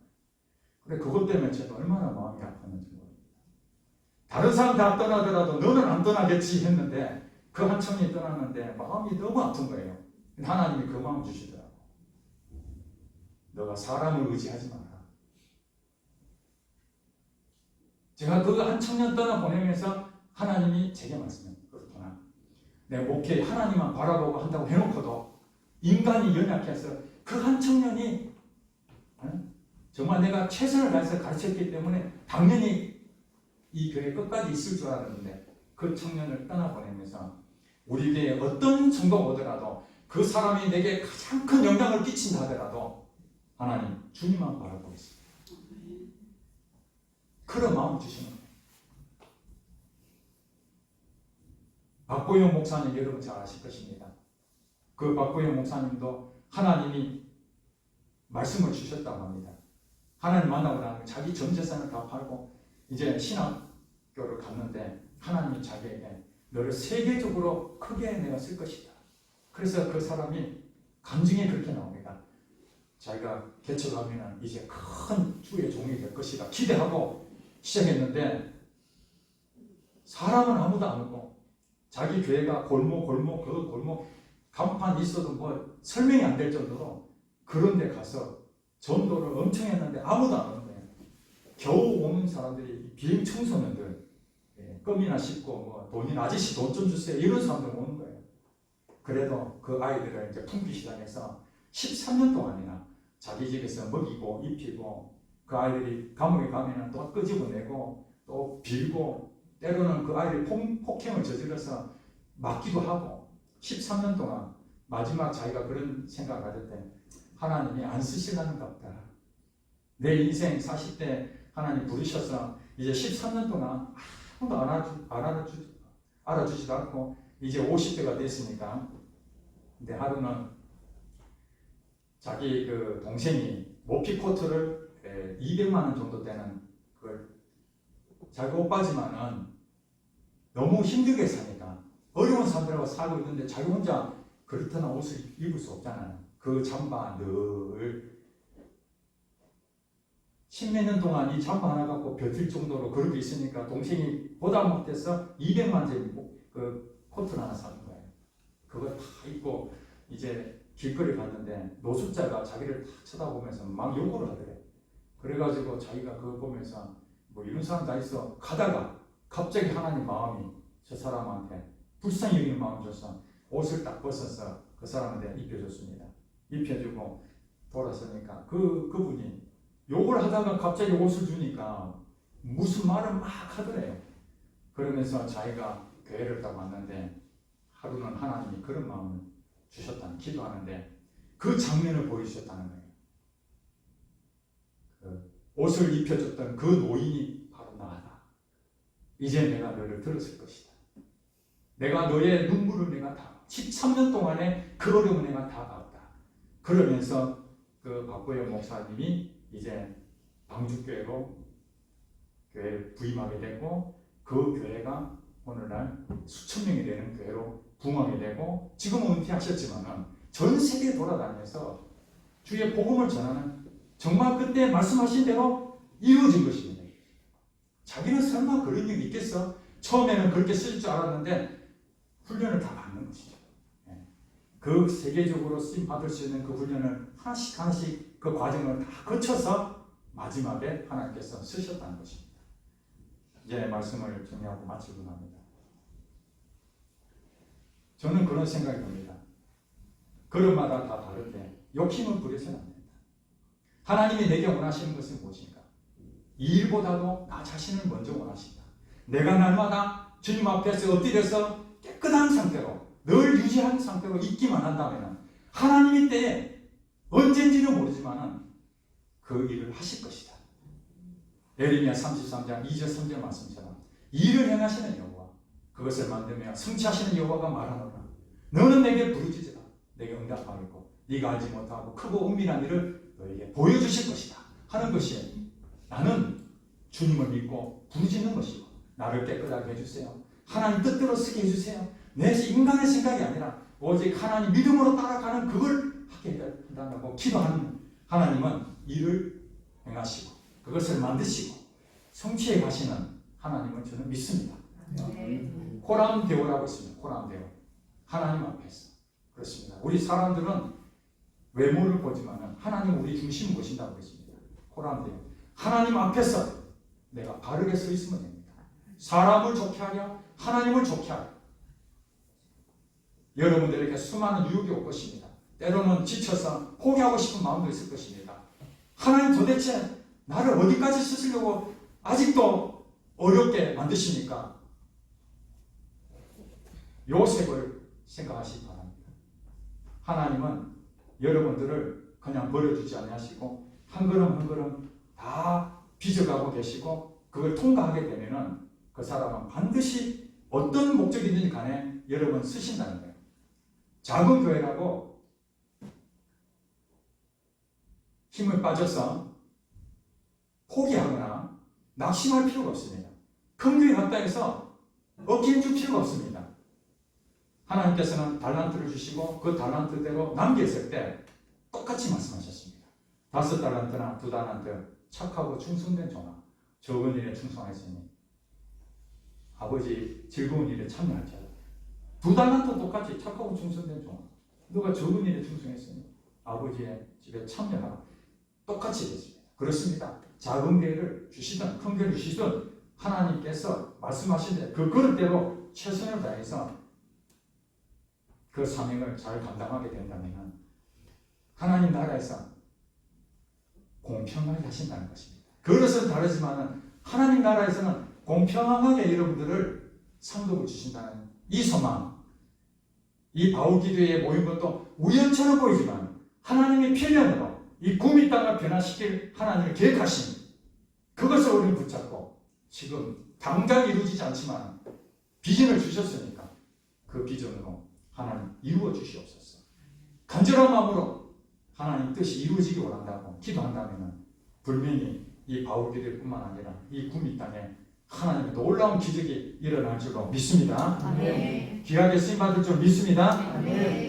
S1: 근데 그것 때문에 제가 얼마나 마음이 아팠는지 모릅니다. 다른 사람 다 떠나더라도 너는 안 떠나겠지 했는데 그 한 청년이 떠났는데 마음이 너무 아픈 거예요. 하나님이 그 마음 주시더라고. 너가 사람을 의지하지 마라. 제가 그 한 청년 떠나보내면서 하나님이 제게 말씀해요. 그렇구나. 내 목회 하나님만 바라보고 한다고 해놓고도 인간이 연약해서 그 한 청년이 정말 내가 최선을 다해서 가르쳤기 때문에 당연히 이 교회 끝까지 있을 줄 알았는데 그 청년을 떠나보내면서 우리 교회에 어떤 정도가 오더라도 그 사람이 내게 가장 큰 영향을 끼친다 하더라도 하나님 주님만 바라보겠습니다. 그런 마음을 주시는 거예요. 박보영 목사님 여러분 잘 아실 것입니다. 그 박보영 목사님도 하나님이 말씀을 주셨다고 합니다. 하나님 만나고 나면 자기 전 재산을 다 팔고 이제 신학교를 갔는데 하나님이 자기에게 너를 세계적으로 크게 내가 쓸 것이다. 그래서 그 사람이 간증에 그렇게 나옵니다. 자기가 개척하면 이제 큰 주의 종이 될 것이다. 기대하고 시작했는데 사람은 아무도 안 오고 자기 교회가 골목 그 골목 간판 있어도 뭐 설명이 안 될 정도로 그런 데 가서 전도를 엄청 했는데 아무도 안 오는 거예요. 겨우 오는 사람들이 비행 청소년들 껌이나 씹고 뭐 돈이나 아저씨 돈 좀 주세요 이런 사람들 오는 거예요. 그래도 그 아이들을 이제 품기 시작해서 13년 동안이나 자기 집에서 먹이고 입히고 그 아이들이 감옥에 가면은 또 끄집어내고 또 빌고 때로는 그 아이들이 폭행을 저질러서 맞기도 하고 13년 동안 마지막 자기가 그런 생각을 가질 때 하나님이 안 쓰시려는가 보다. 내 인생 40대 하나님 부르셔서 이제 13년 동안 아무도 알아주지도 않고 이제 50대가 됐으니까 근데 하루는 자기 그 동생이 모피 코트를 200만 원 정도 되는 그걸 자기 오빠지만은 너무 힘들게 사니까 어려운 사람들하고 살고 있는데 자기 혼자 그렇다는 옷을 입을 수 없잖아요. 그 잠바 늘 10몇 년 동안 이 잠바 하나 갖고 버틸 정도로 그렇게 있으니까 동생이 보다 못해서 200만짜리 그 코트를 하나 사는 거예요. 그걸 다 입고 이제 길거리 갔는데 노숙자가 자기를 다 쳐다보면서 막 욕을 하더래. 그래가지고 자기가 그걸 보면서 뭐 이런 사람 다 있어. 가다가 갑자기 하나님 마음이 저 사람한테 불쌍히 여기는 마음 줘서 옷을 딱 벗어서 그 사람한테 입혀줬습니다. 입혀주고 돌아서니까 그분이 욕을 하다가 갑자기 옷을 주니까 무슨 말을 막 하더래요. 그러면서 자기가 교회를 딱 왔는데 하루는 하나님이 그런 마음을 주셨다는 기도하는데 그 장면을 보여주셨다는 거예요. 그 옷을 입혀줬던 그 노인이 바로 나다. 이제 내가 너를 들었을 것이다. 내가 너의 눈물을 내가 다 13년 동안의 그 어려움을 내가 다 봤다. 그러면서 그 박보영 목사님이 이제 방주교회로 교회를 부임하게 되고 그 교회가 오늘날 수천 명이 되는 교회로 부흥하게 되고 지금은 은퇴하셨지만은 전 세계 돌아다니면서 주의 복음을 전하는 정말 그때 말씀하신 대로 이루어진 것입니다. 자기는 설마 그런 일이 있겠어? 처음에는 그렇게 쓰실 줄 알았는데 훈련을 다 받는 것이죠. 그 세계적으로 쓰임 받을 수 있는 그 훈련을 하나씩 그 과정을 다 거쳐서 마지막에 하나님께서 쓰셨다는 것입니다. 이제 말씀을 정리하고 마치고 합니다. 저는 그런 생각이 듭니다. 그릇마다 다 다른데 욕심을 부려서는 안 된다. 하나님이 내게 원하시는 것은 무엇인가? 이 일보다도 나 자신을 먼저 원하신다. 내가 날마다 주님 앞에서 엎드려서 깨끗한 상태로 늘 유지한 상태로 있기만 한다면 하나님이 때에 언젠지는 모르지만 그 일을 하실 것이다. 예레미야 33장 2절 3절 말씀처럼 일을 행하시는 여호와 그것을 만들며 성취하시는 여호와가 말하노라. 너는 내게 부르짖으라. 내게 응답하겠고 네가 알지 못하고 크고 은밀한 일을 너에게 보여주실 것이다 하는 것이 나는 주님을 믿고 부르짖는 것이고 나를 깨끗하게 해주세요. 하나님 뜻대로 쓰게 해주세요. 내 인간의 생각이 아니라 오직 하나님 믿음으로 따라가는 그걸 하게 해달라고 기도하는 하나님은 일을 행하시고 그것을 만드시고 성취해 가시는 하나님을 저는 믿습니다. 호람대오라고 있습니다. 호람대오. 하나님 앞에서. 그렇습니다. 우리 사람들은 외모를 보지만 하나님 우리 중심을 보신다고 했습니다. 호람대오. 하나님 앞에서 내가 바르게 서 있으면 됩니다. 사람을 좋게 하랴 하나님을 좋게 하랴. 여러분들에게 수많은 유혹이 올 것입니다. 때로는 지쳐서 포기하고 싶은 마음도 있을 것입니다. 하나님 도대체 나를 어디까지 쓰시려고 아직도 어렵게 만드십니까? 요셉을 생각하시기 바랍니다. 하나님은 여러분들을 그냥 버려두지 아니하시고 한 걸음 한 걸음 다 빚어가고 계시고 그걸 통과하게 되면은 그 사람은 반드시 어떤 목적이든지 간에 여러분 쓰신다는 거예요. 작은 교회라고 힘을 빠져서 포기하거나 낙심할 필요가 없습니다. 큰 교회 갔다 해서 어깨에 줄 필요가 없습니다. 하나님께서는 달란트를 주시고 그 달란트대로 남겼을 때 똑같이 말씀하셨습니다. 5달란트나 2달란트 착하고 충성된 종아 적은 일에 충성하였으니 아버지 즐거운 일에 참여하자. 2달란트 똑같이 착하고 충성된 종아 너가 적은 일에 충성했으니 아버지의 집에 참여하라. 똑같이 됐습니다. 그렇습니다. 작은 교회를 주시든 큰 교회를 주시든 하나님께서 말씀하신 그 그릇대로 최선을 다해서 그 사명을 잘 감당하게 된다면 하나님 나라에서 공평하게 하신다는 것입니다. 그릇은 다르지만 하나님 나라에서는 공평하게 여러분들을 상급을 주신다는 이 소망, 이 바울기도에 모인 것도 우연처럼 보이지만 하나님의 필연으로 이 구미 땅을 변화시킬 하나님의 계획하심 그것을 우리는 붙잡고 지금 당장 이루어지지 않지만 비전을 주셨으니까 그 비전으로 하나님 이루어 주시옵소서. 간절한 마음으로 하나님 뜻이 이루어지기 원한다고 기도한다면 분명히 이 바울기도뿐만 아니라 이 구미 땅에 하나님의 놀라운 기적이 일어날 줄로 믿습니다.
S2: 아멘.
S1: 귀하게 쓰임 받을 줄 믿습니다.
S2: 아멘.